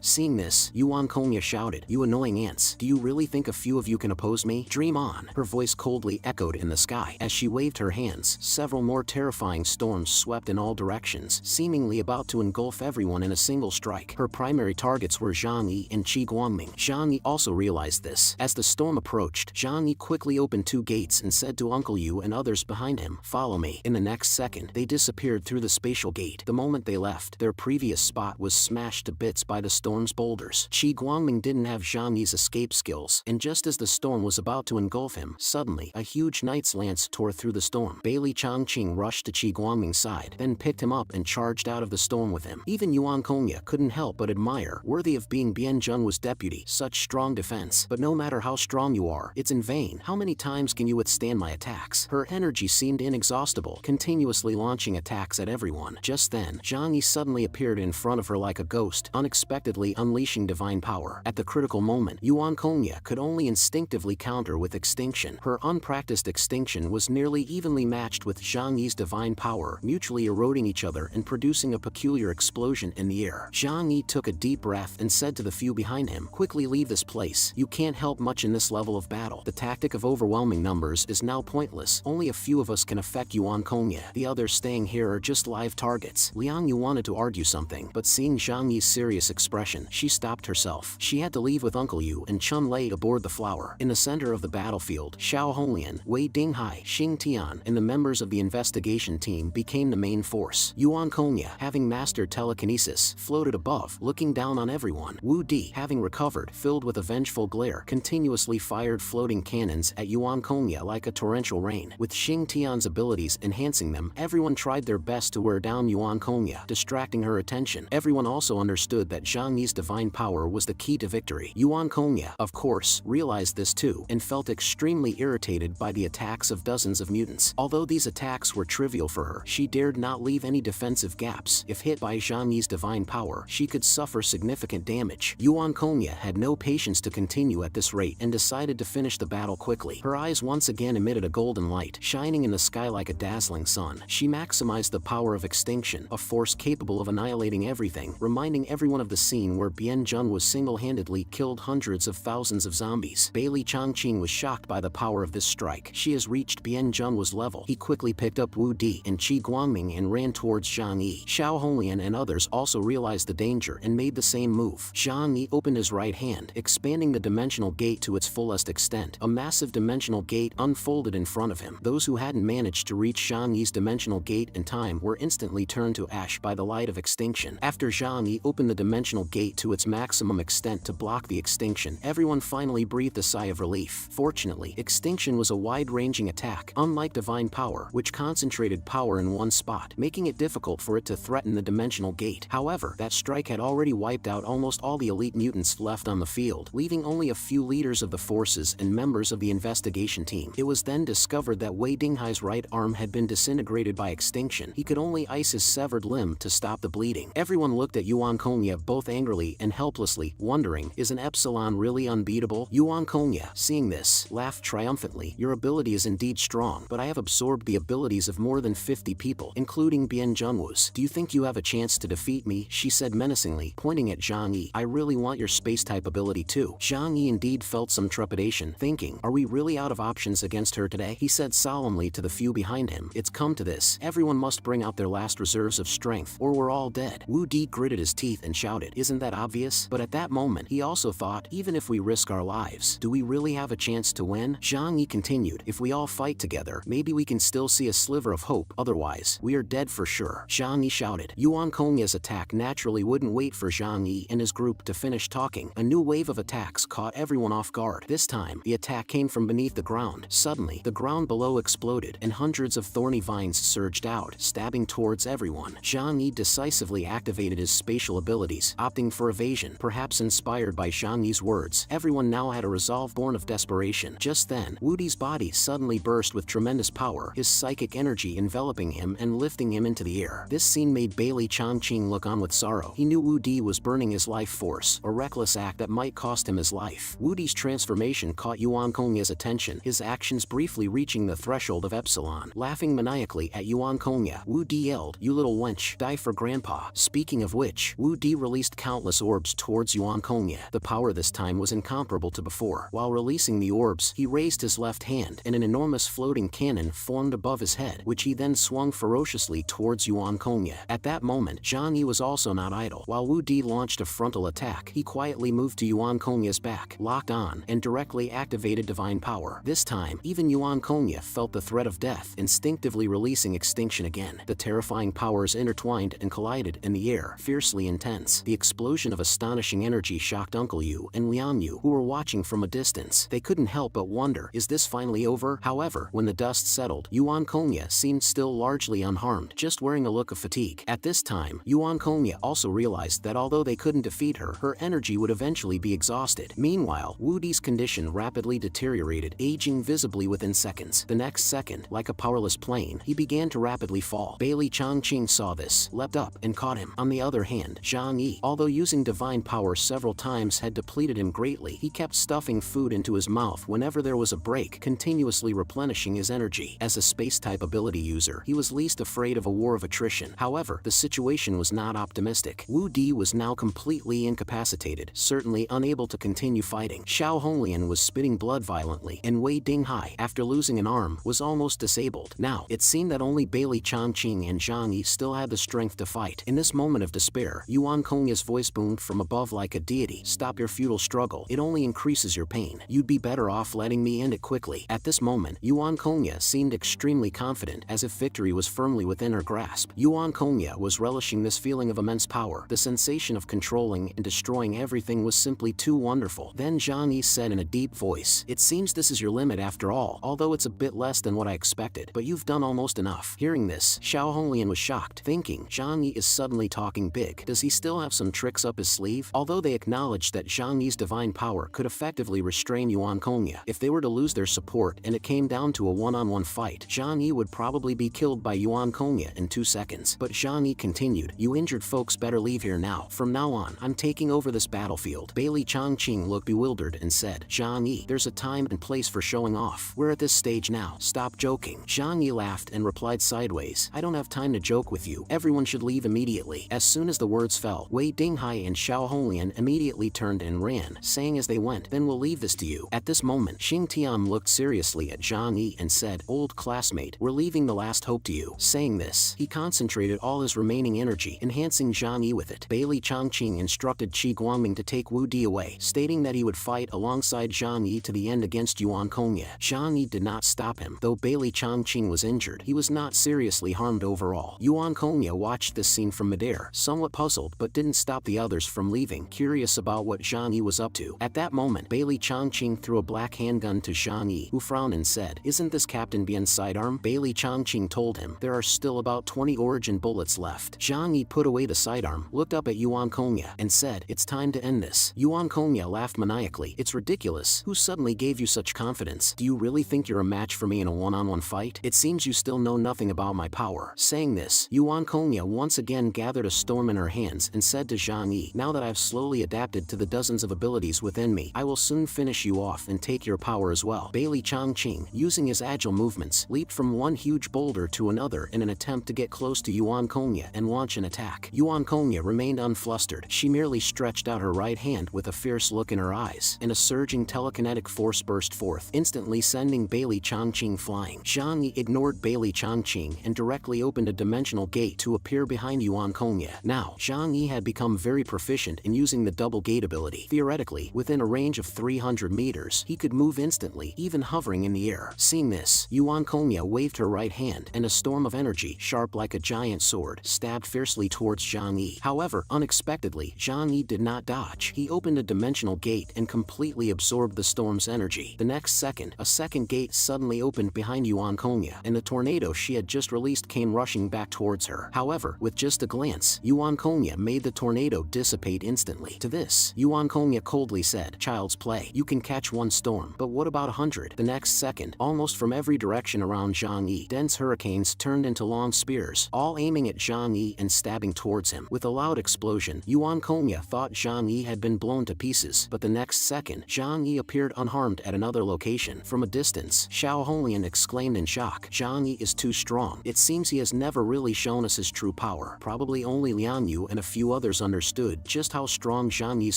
Seeing this, Yuan Kongya shouted, "You annoying ants, do you really think a few of you can oppose me? Dream on." Her voice coldly echoed in the sky. As she waved her hands, several more terrifying storms swept in all directions, seemingly about to engulf everyone in a single strike. Her primary targets were Zhang Yi and Qi Guangming. Zhang Yi also realized this. As the storm approached, Zhang Yi quickly opened 2 gates and said to Uncle Yu and others behind him, "Follow me." In the next second, they disappeared through the spatial gate. The moment they left, their previous spot was smashed to bits by the storm's boulders. Qi Guangming didn't have Zhang Yi's escape skills, and just as the storm was about to engulf him, suddenly, a huge knight's lance tore through the storm. Bailey Changqing rushed to Qi Guangming's side, then picked him up and charged out of the storm with him. Even Yuan Kongya couldn't help but admire, worthy of being Bian Zhenwu's deputy, such strong defense. But no matter how strong you are, it's in vain. How many times can you withstand my attacks? Her energy seemed inexhaustible, continuously launching attacks at everyone. Just then, Zhang Yi suddenly appeared in front of her like a ghost, unexpectedly unleashing divine power. At the critical moment, Yuan Kongya could only instinctively counter with extinction. Her unpracticed extinction was nearly evenly matched with Zhang Yi's divine power, mutually eroding each other and producing a peculiar explosion in the air. Zhang Yi took a deep breath and said to the few behind him, "Quickly leave this place. You can't help much in this level of battle. The tactic of overwhelming numbers is now pointless. Only a few of us can affect Yuan Kongya. The others staying here are just live targets." Liang Yu wanted to argue something, but seeing Zhang Yi's serious expression, she stopped herself. She had to leave with Uncle Yu and Chun Lei aboard the flower. In the center of the battlefield, Xiao Honglian, Wei Dinghai, Xing Tian, and the members of the investigation team became the main force. Yuan Kongya, having mastered telekinesis, floated above, looking down on everyone. Wu Di, having recovered, filled with a vengeful glare, continuously fired floating cannons at Yuan Kongya like a torrential rain. With Xing Tian's abilities enhancing them, everyone tried their best to wear down Yuan Kongya, distracting her attention. Everyone also understood that Zhang Yi's divine power was the key to victory. Yuan Kongya, of course, realized this too, and felt extremely irritated by the attacks of dozens of mutants. Although these attacks were trivial for her, she dared not leave any defensive gaps. If hit by Zhang Yi's divine power, she could suffer significant damage. Yuan Kongya had no patience to continue at this rate and decided to finish the battle quickly. Her eyes once again emitted a golden light, shining in the sky like a dazzling sun. She maximized the power of extinction, a force capable of annihilating everything, reminding everyone of the scene where Bian Zhenwu single-handedly killed hundreds of thousands of zombies. Bailey Changqing was shocked by the power of this strike. She has reached Bian Zhenwu's level. He quickly picked up Wu Di and Qi Guangming and ran towards Zhang Yi. Xiao Honglian and others also realized the danger and made the same move. Zhang Yi opened his right hand, expanding the dimensional gate to its fullest extent. A massive dimensional gate unfolded in front of him. Those who hadn't managed to reach Zhang Yi's dimensional gate in time were instantly turned to ash by the light of extinction. After Zhang Yi opened the dimensional gate to its maximum extent to block the extinction, everyone finally breathed a sigh of relief. Fortunately, extinction was a wide-ranging attack, unlike divine power, which concentrated power in one spot, making it difficult for it to threaten the dimensional gate. However, that strike had already wiped out almost all the elite mutants left on the field, leaving only a few leaders of the forces and members of the investigation team. It was then discovered that Wei Dinghai's right arm had been disintegrated by extinction. He could only ice his severed limb to stop the bleeding. Everyone looked at Yuan Kongya both angrily and helplessly, wondering, is an epsilon really unbeatable? Yuan Kongya, seeing this, laughed triumphantly. Your ability is indeed strong, but I have absorbed the abilities of more than 50 people, including Bian Zhenwu's. Do you think you have a chance to defeat me? She said menacingly, pointing at Zhang Yi. I really want your space-type ability too. Zhang Yi indeed felt some trepidation, thinking, are we really out of options against her today? He said solemnly to the few behind him, it's come to this. Everyone must bring out their last reserves of strength, or we're all dead. Wu Di gritted his teeth and shouted, isn't that obvious? But at that moment, he also thought, even if we risk our lives, do we really have a chance to win? Zhang Yi continued, if we all fight together, maybe we can still see a sliver of hope, otherwise, we are dead for sure. Zhang Yi shouted. Yuan Kongya's attack naturally wouldn't wait for Zhang Yi and his group to finish talking. A new wave of attacks caught everyone off guard. This time, the attack came from beneath the ground. Suddenly, the ground below exploded, and hundreds of thorny vines surged out, stabbing towards everyone. Zhang Yi decisively activated his spatial abilities, opting for evasion. Perhaps inspired by Zhang Yi's words, everyone now had a resolve born of desperation. Just then, Wu Di's body suddenly burst with tremendous power, his psychic energy enveloping him and lifting him into the air. This scene made Bailey Changqing look on with sorrow. He knew Wu Di was burning his life force, a reckless act that might cost him his life. Wu Di's transformation caught Yuan Kongya's attention, his actions briefly reaching the threshold of epsilon. laughing maniacally at Yuan Kongya. Wu Di yelled, "You little wench, die for grandpa." Speaking of which, Wu Di released countless orbs towards Yuan Kongya. The power this time was incomparable to before. While releasing the orbs, he raised his left hand, and an enormous floating cannon formed above his head, which he then swung ferociously towards Yuan Kongya. At that moment, Zhang Yi was also not idle. While Wu Di launched a frontal attack, he quietly moved to Yuan Kongya's back, locked on, and directly activated divine power. This time, even Yuan Kongya felt the threat of death, instinctively releasing extinction again. The terrifying powers intertwined and collided in the air, fiercely intense. The explosion of astonishing energy shocked Uncle Yu and Liang Yu, who were watching from a distance. They couldn't help but wonder, is this finally over? However, when the dust settled, Yuan Kongya seemed still largely unharmed, just wearing a look of fatigue. At this time, Yuan Kongya also realized that although they couldn't defeat her, her energy would eventually be exhausted. Meanwhile, Wu Di's condition rapidly deteriorated, aging visibly within seconds. The next second, like a powerless plane, he began to rapidly fall. Bailey Chongqing saw this, leapt up, and caught him. On the other hand, Zhang Yi, although using divine power several times had depleted him greatly, he kept stuffing food into his mouth whenever there was a break, continuously replenishing his energy. As a space-type ability user, he was least afraid of a war of attrition. However, the situation was not optimistic. Wu Di was now completely incapacitated, certainly unable to continue fighting. Xiao Honglian was spitting blood violently, and Wei Dinghai, after losing an arm, was almost disabled. Now, it seemed that only Bailey Chongqing and Zhang Yi still had the strength to fight. In this moment of despair, Yuan Kongya's voice boomed from above like a deity. "Stop your futile struggle. It only increases your pain. You'd be better off letting me end it quickly." At this moment, Yuan Kongya seemed extremely confident, as if victory was firmly within her grasp. Yuan Kongya was relishing this feeling of immense power. The sensation of controlling and destroying everything was simply too wonderful. Then Zhang Yi said in a deep voice, "It seems this is your limit after all, although it's a bit less than what I expected, but you've done almost enough." Hearing this, Xiao Honglian was shocked, thinking, Zhang Yi is suddenly talking big. Does he still have some tricks up his sleeve? Although they acknowledged that Zhang Yi's divine power could effectively restrain Yuan Kongya, if they were to lose their support and it came down to a one-on-one fight, Zhang Yi would probably be killed by Yuan Kongya in 2 seconds. But Zhang Yi continued, "You injured folks better leave here now. From now on, I'm taking over this battlefield." Bailey Chongqing looked bewildered and said, "Zhang Yi, there's a time and place for showing off. We're at this stage now. Stop joking." Zhang Yi laughed and replied sideways, "I don't have time to joke with you. Everyone should leave immediately." As soon as the words fell, Wei Dinghai and Xiao Honglian immediately turned and ran, saying as they went, "Then we'll leave this to you." At this moment, Xing Tian looked seriously at Zhang Yi and said, "Old classmate, we're leaving the last hope to you." Saying this, he concentrated all his remaining energy, enhancing Zhang Yi with it. Bailey Chongqing instructed Qi Guangming to take Wu Di away, stating that he would fight alongside Zhang Yi to the end against Yuan Kongya. Zhang Yi did not stop him. Though Bailey Chongqing was injured, he was not seriously harmed overall. Yuan Kongya watched this scene from midair, somewhat puzzled, but didn't stop the others from leaving, curious about what Zhang Yi was up to. At that moment, Bailey Chongqing threw a black handgun to Zhang Yi, who frowned and said, "Isn't this Captain Bian's sidearm?" Bailey Chongqing told him, "There are still about 20 origin bullets left." Zhang Yi put away the sidearm, looked up at Yuan Kongya, and said, "It's time to end this." Yuan Kongya laughed maniacally. "It's ridiculous. Who suddenly gave you such confidence? Do you really think you're a match for me in a one-on-one fight? It seems you still know nothing about my power." Saying this, Yuan Kongya once again gathered a storm in her hands and said to Zhang Yi, "Now that I've slowly adapted to the dozens of abilities within me, I will soon finish you off and take your power as well." Bailey Chongqing, using his agile movements, leaped from one huge boulder to another in an attempt to get close to Yuan Kongya and launch an attack. Yuan Kongya remained unflustered. She merely stretched out her right hand with a fierce look in her eyes, and a surging telekinetic force burst forth, instantly sending Bailey Chongqing flying. Zhang Yi ignored Bailey Chongqing and directly opened a dimensional gate to appear behind Yuan Kongya. Now, Zhang Yi had become very proficient in using the double gate ability. Theoretically, within a range of 300 meters, he could move instantly, even hovering in the air. Seeing this, Yuan Kongya waved her right hand, and a storm of energy, sharp like a giant sword, stabbed fiercely towards Zhang Yi. However, unexpectedly, Zhang Yi did not dodge. He opened a dimensional gate and completely absorbed the storm's energy. The next second, a second gate suddenly opened behind Yuan Kongya, and the tornado she had just released came rushing back towards her. However, with just a glance, Yuan Kongya made the tornado dissipate instantly. To this, Yuan Kongya coldly said, "Child's play. You can catch one storm, but what about 100? The next second, almost from every direction around Zhang Yi, dense hurricanes turned into long spears, all aiming at Zhang Yi and stabbing towards him. With a loud explosion, Yuan Kongya thought Zhang Yi had been blown to pieces, but the next second, Zhang Yi appeared unharmed at another location. From a distance, Xiao Honglian exclaimed in shock, shock. Zhang Yi is too strong. It seems he has never really shown us his true power. Probably only Liang Yu and a few others understood just how strong Zhang Yi's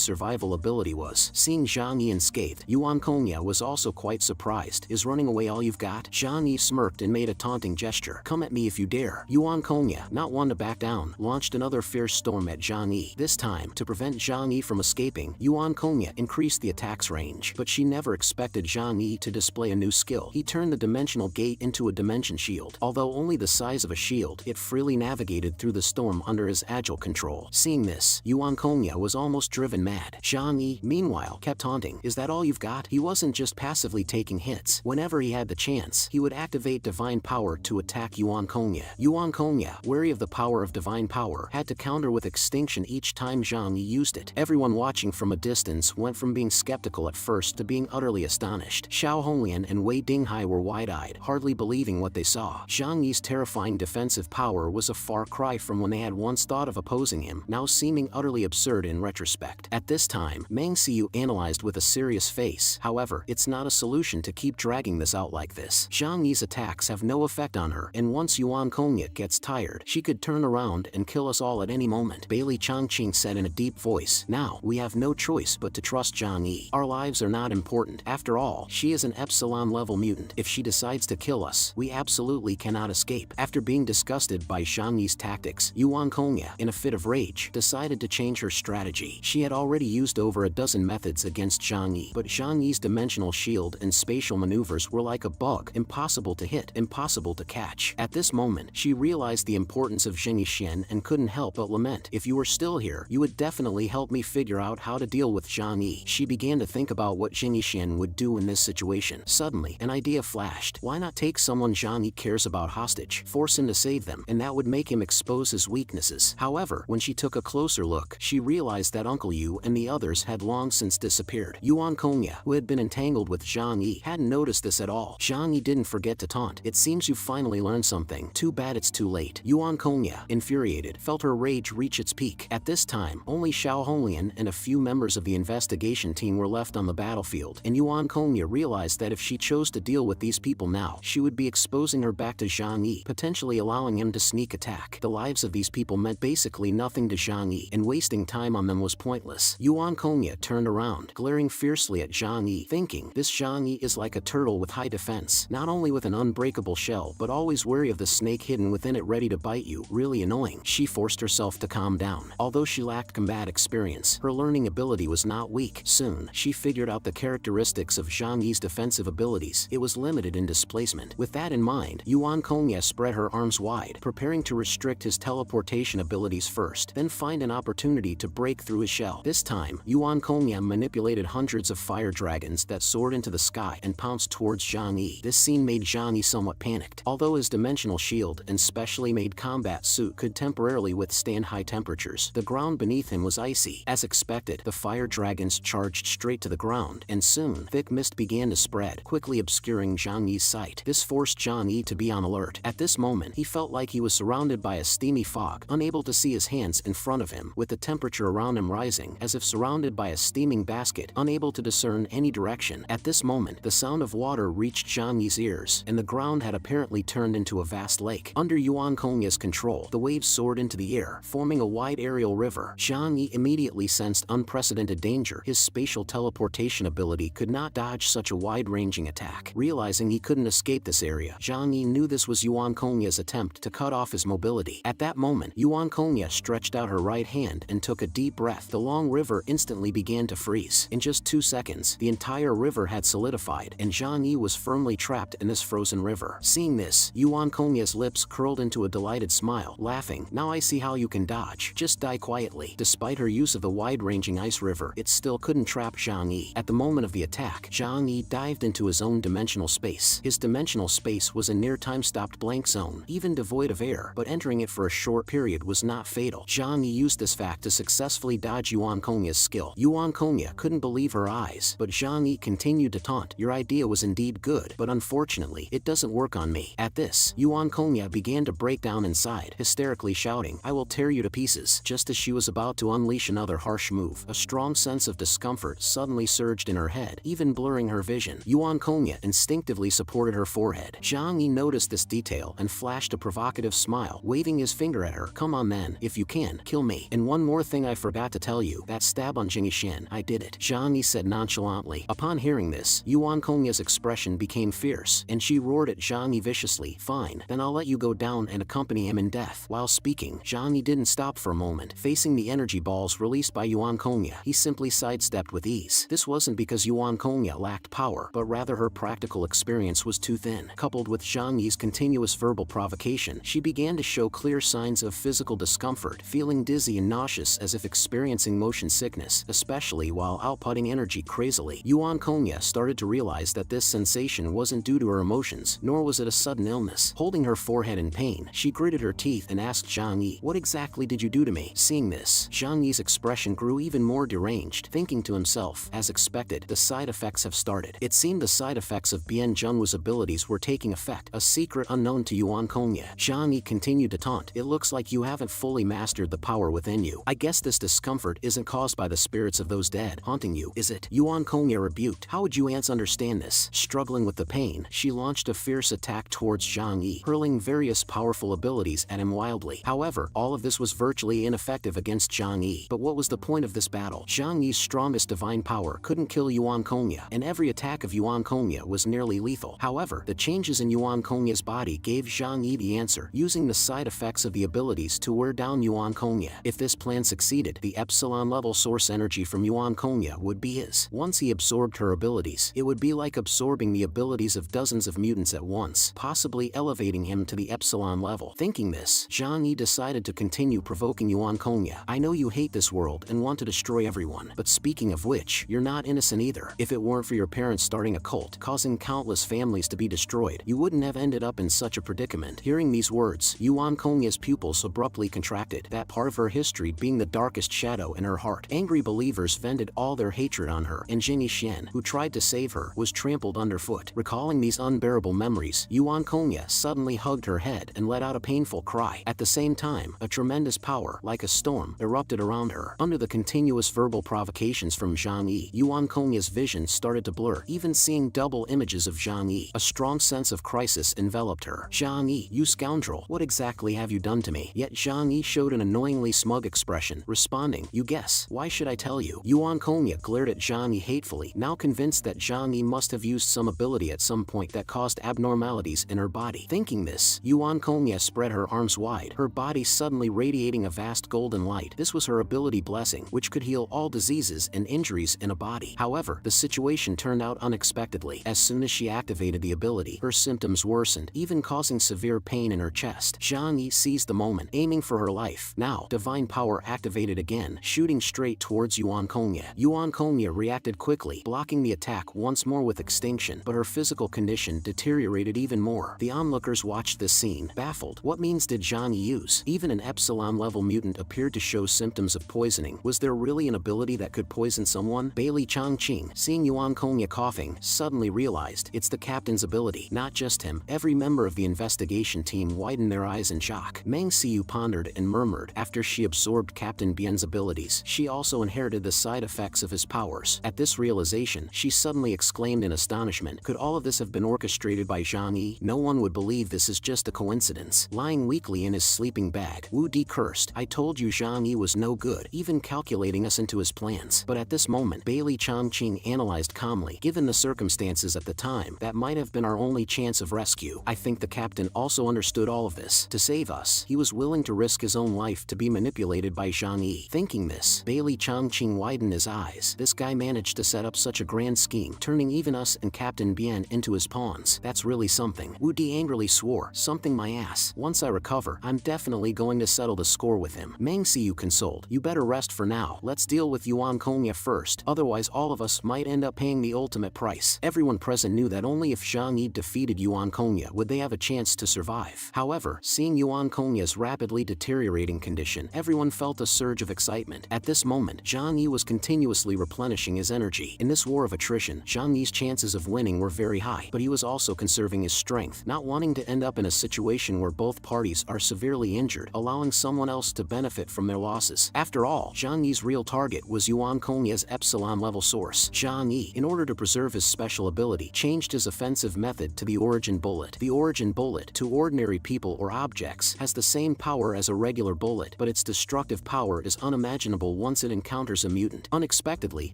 survival ability was. Seeing Zhang Yi unscathed, Yuan Kongya was also quite surprised. Is running away all you've got? Zhang Yi smirked and made a taunting gesture. Come at me if you dare. Yuan Kongya, not one to back down, launched another fierce storm at Zhang Yi. This time, to prevent Zhang Yi from escaping, Yuan Kongya increased the attack's range. But she never expected Zhang Yi to display a new skill. He turned the dimensional gate into a dimension shield. Although only the size of a shield, it freely navigated through the storm under his agile control. Seeing this, Yuan Kongya was almost driven mad. Zhang Yi, meanwhile, kept taunting. Is that all you've got? He wasn't just passively taking hits. Whenever he had the chance, he would activate divine power to attack Yuan Kongya. Yuan Kongya, wary of the power of divine power, had to counter with extinction each time Zhang Yi used it. Everyone watching from a distance went from being skeptical at first to being utterly astonished. Xiao Honglian and Wei Dinghai were wide-eyed, hardly believing what they saw. Zhang Yi's terrifying defensive power was a far cry from when they had once thought of opposing him, now seeming utterly absurd in retrospect. At this time, Meng Xiu analyzed with a serious face. However, it's not a solution to keep dragging this out like this. Zhang Yi's attacks have no effect on her, and once Yuan Kongya gets tired, she could turn around and kill us all at any moment. Bailey Changqing said in a deep voice. Now, we have no choice but to trust Zhang Yi. Our lives are not important. After all, she is an epsilon-level mutant. If she decides to kill us, we absolutely cannot escape. After being disgusted by Zhang Yi's tactics, Yuan Kongya, in a fit of rage, decided to change her strategy. She had already used over a dozen methods against Zhang Yi, but Zhang Yi's dimensional shield and spatial maneuvers were like a bug, impossible to hit, impossible to catch. At this moment, she realized the importance of Zheng Yixian and couldn't help but lament. If you were still here, you would definitely help me figure out how to deal with Zhang Yi. She began to think about what Zheng Yixian would do in this situation. Suddenly, an idea flashed. Why not take someone Zhang Yi cares about hostage, force him to save them, and that would make him expose his weaknesses. However, when she took a closer look, she realized that Uncle Yu and the others had long since disappeared. Yuan Kongya, who had been entangled with Zhang Yi, hadn't noticed this at all. Zhang Yi didn't forget to taunt. It seems you finally learned something. Too bad it's too late. Yuan Kongya, infuriated, felt her rage reach its peak. At this time, only Xiao Honglian and a few members of the investigation team were left on the battlefield, and Yuan Kongya realized that if she chose to deal with these people now, she would be exposing her back to Zhang Yi, potentially allowing him to sneak attack. The lives of these people meant basically nothing to Zhang Yi, and wasting time on them was pointless. Yuan Kongya turned around, glaring fiercely at Zhang Yi, thinking, this Zhang Yi is like a turtle with high defense, not only with an unbreakable shell, but always wary of the snake hidden within it ready to bite you. Really annoying. She forced herself to calm down. Although she lacked combat experience, her learning ability was not weak. Soon, she figured out the characteristics of Zhang Yi's defensive abilities. It was limited in displacement. With that in mind, Yuan Kongya spread her arms wide, preparing to restrict his teleportation abilities first, then find an opportunity to break through his shell. This time, Yuan Kongya manipulated hundreds of fire dragons that soared into the sky and pounced towards Zhang Yi. This scene made Zhang Yi somewhat panicked. Although his dimensional shield and specially made combat suit could temporarily withstand high temperatures, the ground beneath him was icy. As expected, the fire dragons charged straight to the ground, and soon, thick mist began to spread, quickly obscuring Zhang Yi's sight. This forced Zhang Yi to be on alert. At this moment, he felt like he was surrounded by a steamy fog, unable to see his hands in front of him, with the temperature around him rising, as if surrounded by a steaming basket, unable to discern any direction. At this moment, the sound of water reached Zhang Yi's ears, and the ground had apparently turned into a vast lake. Under Yuan Kongya's control, the waves soared into the air, forming a wide aerial river. Zhang Yi immediately sensed unprecedented danger. His spatial teleportation ability could not dodge such a wide-ranging attack. Realizing he couldn't escape this area, Zhang Yi knew this was Yuan Kongya's attempt to cut off his mobility. At that moment, Yuan Kongya stretched out her right hand and took a deep breath. The long river instantly began to freeze. In just 2 seconds, the entire river had solidified, and Zhang Yi was firmly trapped in this frozen river. Seeing this, Yuan Kongya's lips curled into a delighted smile, laughing. Now I see how you can dodge. Just die quietly. Despite her use of the wide-ranging ice river, it still couldn't trap Zhang Yi. At the moment of the attack, Zhang Yi dived into his own dimensional space. His dimensional space was a near time-stopped blank zone, even devoid of air, but entering it for a short period was not fatal. Zhang Yi used this fact to successfully dodge Yuan Kongya's skill. Yuan Kongya couldn't believe her eyes, but Zhang Yi continued to taunt. Your idea was indeed good, but unfortunately, it doesn't work on me. At this, Yuan Kongya began to break down inside, hysterically shouting, I will tear you to pieces. Just as she was about to unleash another harsh move, a strong sense of discomfort suddenly surged in her head, even blurring her vision. Yuan Kongya instinctively supported her forehead. forehead. Zhang Yi noticed this detail and flashed a provocative smile, waving his finger at her. Come on then, if you can, kill me. And one more thing I forgot to tell you, that stab on Jing Yishan, I did it, Zhang Yi said nonchalantly. Upon hearing this, Yuan Kongya's expression became fierce, and she roared at Zhang Yi viciously. Fine, then I'll let you go down and accompany him in death. While speaking, Zhang Yi didn't stop for a moment. Facing the energy balls released by Yuan Kongya, he simply sidestepped with ease. This wasn't because Yuan Kongya lacked power, but rather her practical experience was too thin. Coupled with Zhang Yi's continuous verbal provocation, she began to show clear signs of physical discomfort, feeling dizzy and nauseous as if experiencing motion sickness, especially while outputting energy crazily. Yuan Kongya started to realize that this sensation wasn't due to her emotions, nor was it a sudden illness. Holding her forehead in pain, she gritted her teeth and asked Zhang Yi, "What exactly did you do to me?" Seeing this, Zhang Yi's expression grew even more deranged, thinking to himself, as expected, the side effects have started. It seemed the side effects of Bian Zhenwu's abilities were taking effect, a secret unknown to Yuan Kongya. Zhang Yi continued to taunt, "It looks like you haven't fully mastered the power within you. I guess this discomfort isn't caused by the spirits of those dead haunting you, is it?" Yuan Kongya rebuked. "How would you ants understand this?" Struggling with the pain, she launched a fierce attack towards Zhang Yi, hurling various powerful abilities at him wildly. However, all of this was virtually ineffective against Zhang Yi. But what was the point of this battle? Zhang Yi's strongest divine power couldn't kill Yuan Kongya, and every attack of Yuan Kongya was nearly lethal. However, the changes in Yuan Kongya's body gave Zhang Yi the answer, using the side effects of the abilities to wear down Yuan Kongya. If this plan succeeded, the epsilon-level source energy from Yuan Kongya would be his. Once he absorbed her abilities, it would be like absorbing the abilities of dozens of mutants at once, possibly elevating him to the epsilon level. Thinking this, Zhang Yi decided to continue provoking Yuan Kongya. "I know you hate this world and want to destroy everyone, but speaking of which, you're not innocent either. If it weren't for your parents starting a cult, causing countless families to be destroyed, you wouldn't have ended up in such a predicament." Hearing these words, Yuan Kongya's pupils abruptly contracted, that part of her history being the darkest shadow in her heart. Angry believers vented all their hatred on her, and Jing Yishan, who tried to save her, was trampled underfoot. Recalling these unbearable memories, Yuan Kongya suddenly hugged her head and let out a painful cry. At the same time, a tremendous power, like a storm, erupted around her. Under the continuous verbal provocations from Zhang Yi, Yuan Kongya's vision started to blur, even seeing double images of Zhang Yi. A strong sense of crisis enveloped her. "Zhang Yi, you scoundrel, what exactly have you done to me?" Yet Zhang Yi showed an annoyingly smug expression, responding, "You guess, why should I tell you?" Yuan Kongya glared at Zhang Yi hatefully, now convinced that Zhang Yi must have used some ability at some point that caused abnormalities in her body. Thinking this, Yuan Kongya spread her arms wide, her body suddenly radiating a vast golden light. This was her ability blessing, which could heal all diseases and injuries in a body. However, the situation turned out unexpectedly. As soon as she activated the ability, her symptoms worsened, even causing severe pain in her chest. Zhang Yi seized the moment, aiming for her life. Now, divine power activated again, shooting straight towards Yuan Kongya. Yuan Kongya reacted quickly, blocking the attack once more with extinction, but her physical condition deteriorated even more. The onlookers watched this scene, baffled. What means did Zhang Yi use? Even an epsilon-level mutant appeared to show symptoms of poisoning. Was there really an ability that could poison someone? Bailey Changqing, seeing Yuan Kongya coughing, suddenly realized it's the captain's ability, not just him. Every member of the investigation team widened their eyes in shock. Meng Xiu pondered and murmured. After she absorbed Captain Bian's abilities, she also inherited the side effects of his powers. At this realization, she suddenly exclaimed in astonishment, could all of this have been orchestrated by Zhang Yi? No one would believe this is just a coincidence. Lying weakly in his sleeping bag, Wu Di cursed, "I told you Zhang Yi was no good, even calculating us into his plans." But at this moment, Bailey Changqing analyzed calmly, given the circumstances at the time, that might have been our only chance of rescue. I think the captain also understood all of this. To save us, he was willing to risk his own life to be manipulated by Zhang Yi. Thinking this, Bailey Changqing widened his eyes. This guy managed to set up such a grand scheme, turning even us and Captain Bian into his pawns. That's really something. Wu Di angrily swore, "Something my ass. Once I recover, I'm definitely going to settle the score with him." Meng Xiu consoled, "You better rest for now. Let's deal with Yuan Kongya first, otherwise all of us might end up paying the ultimate price." Everyone present knew that only if Zhang Yi defeated Yuan Kongya would they have a chance to survive. However, seeing Yuan Kongya's rapidly deteriorating condition, everyone felt a surge of excitement. At this moment, Zhang Yi was continuously replenishing his energy. In this war of attrition, Zhang Yi's chances of winning were very high, but he was also conserving his strength, not wanting to end up in a situation where both parties are severely injured, allowing someone else to benefit from their losses. After all, Zhang Yi's real target was Yuan Kongya's epsilon-level source. Zhang Yi, in order to preserve his special ability, changed his offensive method connected to the origin bullet. The origin bullet, to ordinary people or objects, has the same power as a regular bullet, but its destructive power is unimaginable once it encounters a mutant. Unexpectedly,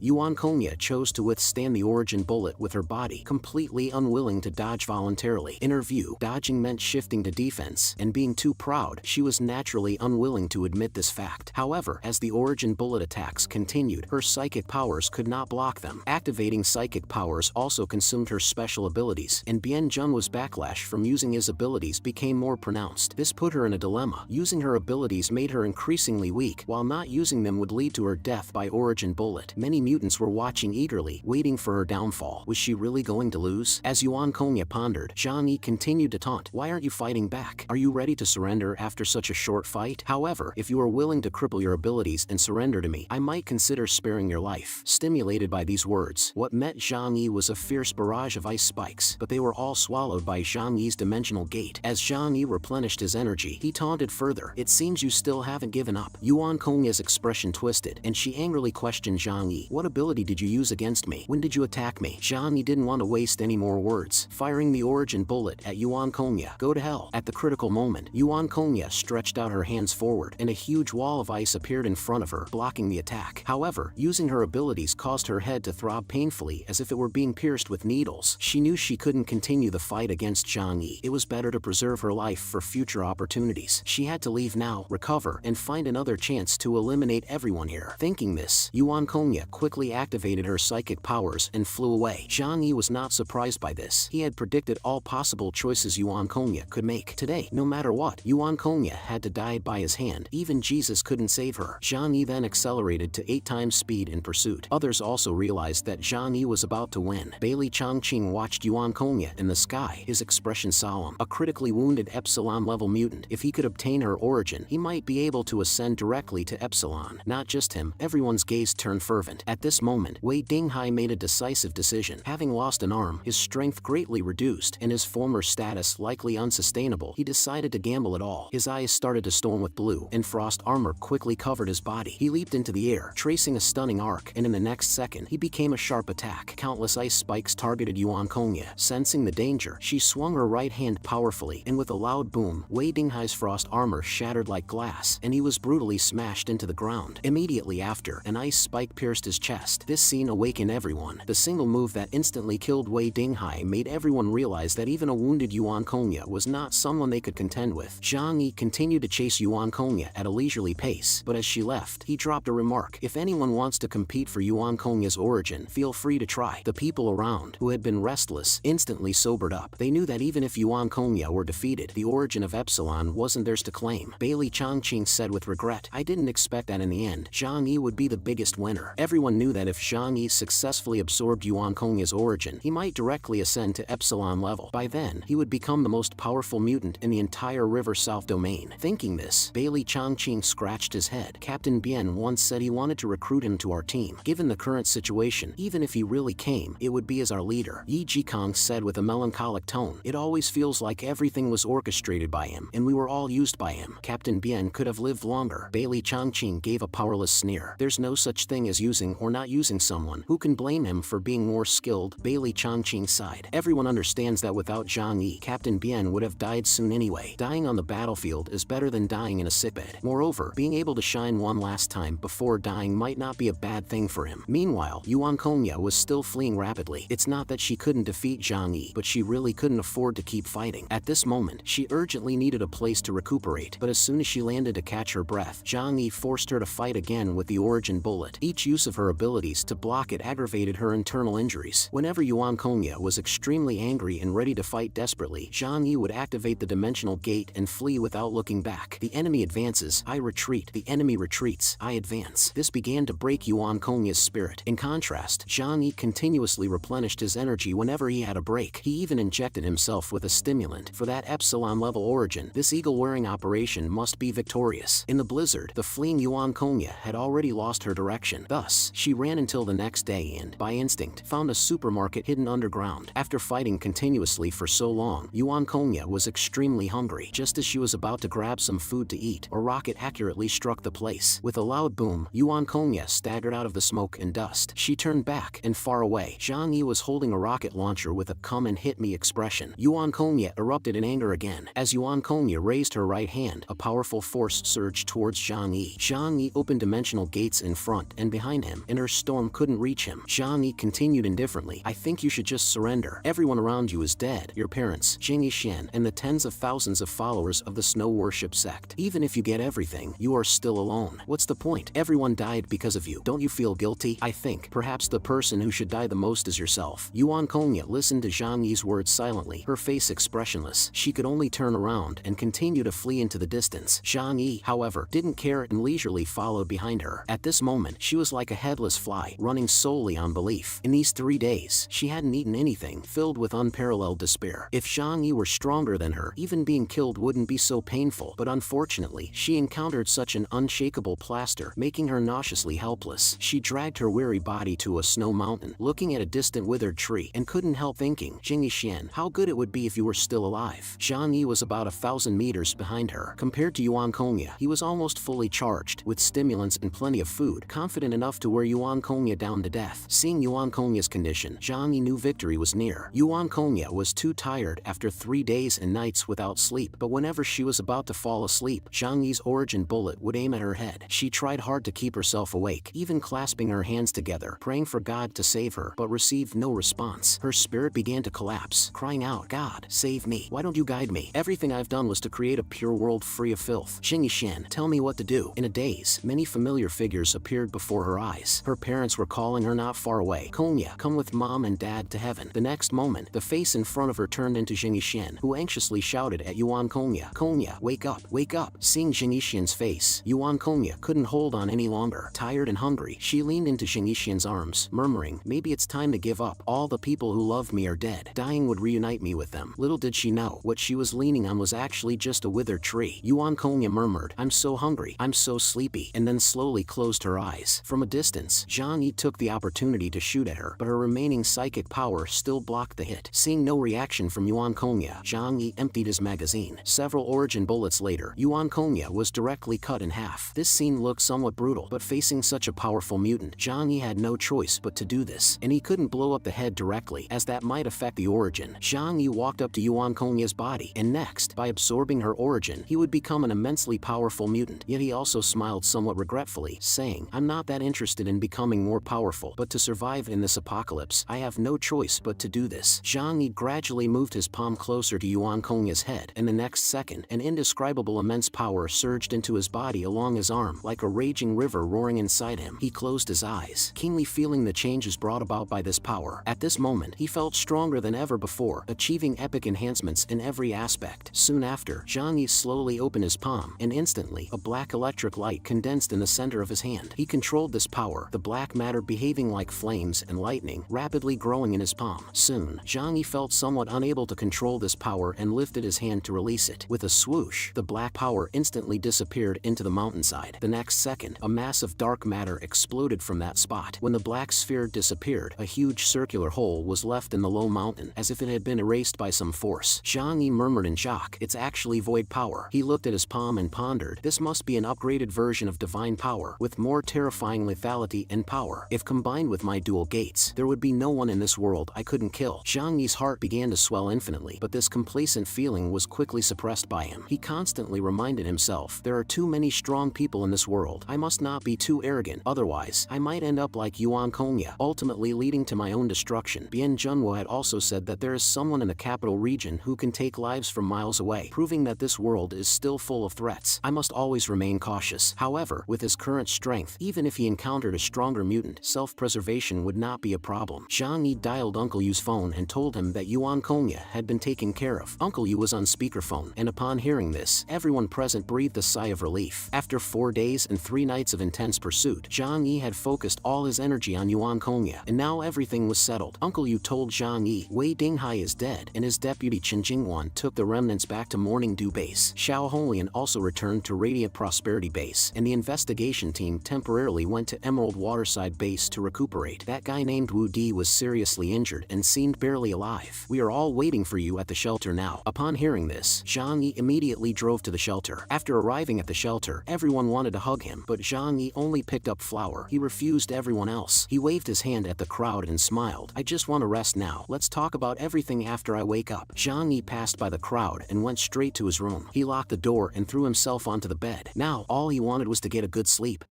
Yuan Kongya chose to withstand the origin bullet with her body, completely unwilling to dodge voluntarily. In her view, dodging meant shifting to defense, and being too proud, she was naturally unwilling to admit this fact. However, as the origin bullet attacks continued, her psychic powers could not block them. Activating psychic powers also consumed her special abilities, and Bien Junwo's backlash from using his abilities became more pronounced. This put her in a dilemma. Using her abilities made her increasingly weak, while not using them would lead to her death by origin bullet. Many mutants were watching eagerly, waiting for her downfall. Was she really going to lose? As Yuan Kongya pondered, Zhang Yi continued to taunt. Why aren't you fighting back? Are you ready to surrender after such a short fight? However, if you are willing to cripple your abilities and surrender to me, I might consider sparing your life. Stimulated by these words, what met Zhang Yi was a fierce barrage of ice spikes, but they were all swallowed by Zhang Yi's dimensional gate. As Zhang Yi replenished his energy, he taunted further. It seems you still haven't given up. Yuan Kongya's expression twisted, and she angrily questioned Zhang Yi. What ability did you use against me? When did you attack me? Zhang Yi didn't want to waste any more words, firing the origin bullet at Yuan Kongya. Go to hell. At the critical moment, Yuan Kongya stretched out her hands forward, and a huge wall of ice appeared in front of her, blocking the attack. However, using her abilities caused her head to throb painfully as if it were being pierced with needles. She knew she couldn't continue the fight against Zhang Yi. It was better to preserve her life for future opportunities. She had to leave now, recover, and find another chance to eliminate everyone here. Thinking this, Yuan Kongya quickly activated her psychic powers and flew away. Zhang Yi was not surprised by this. He had predicted all possible choices Yuan Kongya could make. Today, no matter what, Yuan Kongya had to die by his hand. Even Jesus couldn't save her. Zhang Yi then accelerated to 8 times speed in pursuit. Others also realized that Zhang Yi was about to win. Bailey Chongqing watched Yuan Kongya in the sky, his expression solemn. A critically wounded Epsilon-level mutant. If he could obtain her origin, he might be able to ascend directly to Epsilon. Not just him, everyone's gaze turned fervent. At this moment, Wei Dinghai made a decisive decision. Having lost an arm, his strength greatly reduced, and his former status likely unsustainable, he decided to gamble it all. His eyes started to storm with blue, and frost armor quickly covered his body. He leaped into the air, tracing a stunning arc, and in the next second, he became a sharp attack. Countless ice spikes targeted Yuan Kongya. Sensing the danger, she swung her right hand powerfully, and with a loud boom, Wei Dinghai's frost armor shattered like glass, and he was brutally smashed into the ground. Immediately after, an ice spike pierced his chest. This scene awakened everyone. The single move that instantly killed Wei Dinghai made everyone realize that even a wounded Yuan Kongya was not someone they could contend with. Zhang Yi continued to chase Yuan Kongya at a leisurely pace, but as she left, he dropped a remark. If anyone wants to compete for Yuan Kongya's origin, feel free to try. The people around, who had been restless, instantly sobered up. They knew that even if Yuan Kongya were defeated, the origin of Epsilon wasn't theirs to claim. Bailey Chongqing said with regret, I didn't expect that in the end, Zhang Yi would be the biggest winner. Everyone knew that if Zhang Yi successfully absorbed Yuan Kongya's origin, he might directly ascend to Epsilon level. By then, he would become the most powerful mutant in the entire River South domain. Thinking this, Bailey Chongqing scratched his head. Captain Bien once said he wanted to recruit him to our team. Given the current situation, even if he really came, it would be as our leader. Yi Jikong said with a melancholic tone, it always feels like everything was orchestrated by him, and we were all used by him. Captain Bien could have lived longer. Bailey Chongqing gave a powerless sneer. There's no such thing as using or not using someone. Who can blame him for being more skilled? Bailey Chongqing sighed. Everyone understands that without Zhang Yi, Captain Bien would have died soon anyway. Dying on the battlefield is better than dying in a sickbed. Moreover, being able to shine one last time before dying might not be a bad thing for him. Meanwhile, Yuan Kongya was still fleeing rapidly. It's not that she couldn't defeat Zhang Yi, but she really couldn't afford to keep fighting. At this moment, she urgently needed a place to recuperate, but as soon as she landed to catch her breath, Zhang Yi forced her to fight again with the origin bullet. Each use of her abilities to block it aggravated her internal injuries. Whenever Yuan Kongya was extremely angry and ready to fight desperately, Zhang Yi would activate the dimensional gate and flee without looking back. The enemy advances, I retreat. The enemy retreats, I advance. This began to break Yuan Kongya's spirit. In contrast, Zhang Yi continuously replenished his energy whenever he had a break. He even injected himself with a stimulant. For that Epsilon-level origin, this eagle-wearing operation must be victorious. In the blizzard, the fleeing Yuan Kongya had already lost her direction. Thus, she ran until the next day and, by instinct, found a supermarket hidden underground. After fighting continuously for so long, Yuan Kongya was extremely hungry. Just as she was about to grab some food to eat, a rocket accurately struck the place. With a loud boom, Yuan Kongya staggered out of the smoke and dust. She turned back, and far away, Zhang Yi was holding a rocket launcher with a cum come and hit me expression. Yuan Kongya erupted in anger again. As Yuan Kongya raised her right hand, a powerful force surged towards Zhang Yi. Zhang Yi opened dimensional gates in front and behind him, and her storm couldn't reach him. Zhang Yi continued indifferently. I think you should just surrender. Everyone around you is dead. Your parents, Jing Yishan, and the tens of thousands of followers of the snow worship sect. Even if you get everything, you are still alone. What's the point? Everyone died because of you. Don't you feel guilty? I think perhaps the person who should die the most is yourself. Yuan Kongya listened to Zhang Yi's words silently, her face expressionless. She could only turn around and continue to flee into the distance. Zhang Yi, however, didn't care and leisurely followed behind her. At this moment, she was like a headless fly, running solely on belief. In these 3 days, she hadn't eaten anything, filled with unparalleled despair. If Zhang Yi were stronger than her, even being killed wouldn't be so painful, but unfortunately, she encountered such an unshakable plaster, making her nauseously helpless. She dragged her weary body to a snow mountain, looking at a distant withered tree, and couldn't help thinking, Jing Yishan, how good it would be if you were still alive. Zhang Yi was about 1,000 meters behind her. Compared to Yuan Kongya, he was almost fully charged, with stimulants and plenty of food, confident enough to wear Yuan Kongya down to death. Seeing Yuan Kongya's condition, Zhang Yi knew victory was near. Yuan Kongya was too tired after 3 days and nights without sleep, but whenever she was about to fall asleep, Zhang Yi's origin bullet would aim at her head. She tried hard to keep herself awake, even clasping her hands together, praying for God to save her, but received no response. Her spirit began to collapse, crying out, God, save me. Why don't you guide me? Everything I've done was to create a pure world free of filth. Jing Yishan, tell me what to do. In a daze, many familiar figures appeared before her eyes. Her parents were calling her not far away. Kongya, come with mom and dad to heaven. The next moment, the face in front of her turned into Jing Yishan, who anxiously shouted at Yuan Kongya, Kongya, wake up, wake up. Seeing Jing Yishan's face, Yuan Kongya couldn't hold on any longer. Tired and hungry, she leaned into Jing Yishan's arms, murmuring, maybe it's time to give up. All the people who loved me are dead. Dying would reunite me with them. Little did she know, what she was leaning on was actually just a withered tree. Yuan Kongya murmured, I'm so hungry, I'm so sleepy, and then slowly closed her eyes. From a distance, Zhang Yi took the opportunity to shoot at her, but her remaining psychic power still blocked the hit. Seeing no reaction from Yuan Kongya, Zhang Yi emptied his magazine. Several origin bullets later, Yuan Kongya was directly cut in half. This scene looked somewhat brutal, but facing such a powerful mutant, Zhang Yi had no choice but to do this, and he couldn't blow up the head directly, as that might affect the origin. Zhang Yi walked up to Yuan Kongya's body, and next, by absorbing her origin, he would become an immensely powerful mutant. Yet he also smiled somewhat regretfully, saying, I'm not that interested in becoming more powerful, but to survive in this apocalypse, I have no choice but to do this. Zhang Yi gradually moved his palm closer to Yuan Kongya's head, and the next second, an indescribable immense power surged into his body along his arm, like a raging river roaring inside him. He closed his eyes, keenly feeling the changes brought about by this power. At this moment, he felt stronger than ever before, achieving epic enhancements in every aspect. Soon after, Zhang Yi slowly opened his palm, and instantly, a black electric light condensed in the center of his hand. He controlled this power, the black matter behaving like flames and lightning, rapidly growing in his palm. Soon, Zhang Yi felt somewhat unable to control this power and lifted his hand to release it. With a swoosh, the black power instantly disappeared into the mountainside. The next second, a mass of dark matter exploded from that spot. When the black sphere disappeared, a huge circular hole was left in the low mountain, as if it had been erased by some force. Zhang Yi murmured in shock, it's actually void power. He looked at his palm and pondered, this must be an upgraded version of divine power, with more terrifying lethality and power. If combined with my dual gates, there would be no one in this world I couldn't kill. Zhang Yi's heart began to swell infinitely, but this complacent feeling was quickly suppressed by him. He constantly reminded himself, there are too many strong people in this world. I must not be too arrogant, otherwise, I might end up like Yuan Kongya, ultimately leading to my own destruction. Bian Junwo had also said that there is someone in the capital region who can take lives from miles away, proving that this world is still full of threats. I must always remain cautious. However, with his current strength, even if he encountered a stronger mutant, self-preservation would not be a problem. Zhang Yi dialed Uncle Yu's phone and told him that Yuan Kongya had been taken care of. Uncle Yu was on speakerphone, and upon hearing this, everyone present breathed a sigh of relief. After 4 days and 3 nights of intense pursuit, Zhang Yi had focused all his energy on Yuan Kongya, and now everything was settled. Uncle Yu told Zhang Yi, Wei Dinghai is dead, and his deputy Chen Jingwan took the remnants back to Morning Dew Base. Xiao Honglian also returned to Radiant Prosperity Base, and the investigation team temporarily went to Emerald Waterside Base to recuperate. That guy named Wu Di was seriously injured and seemed barely alive. We are all waiting for you at the shelter now. Upon hearing this, Zhang Yi immediately drove to the shelter. After arriving at the shelter, everyone wanted to hug him, but Zhang Yi only picked up flour. He refused everyone else. He waved his hand at the crowd and smiled. I just want to rest now. Let's Let's talk about everything after I wake up. Zhang Yi passed by the crowd and went straight to his room. He locked the door and threw himself onto the bed. Now, all he wanted was to get a good sleep.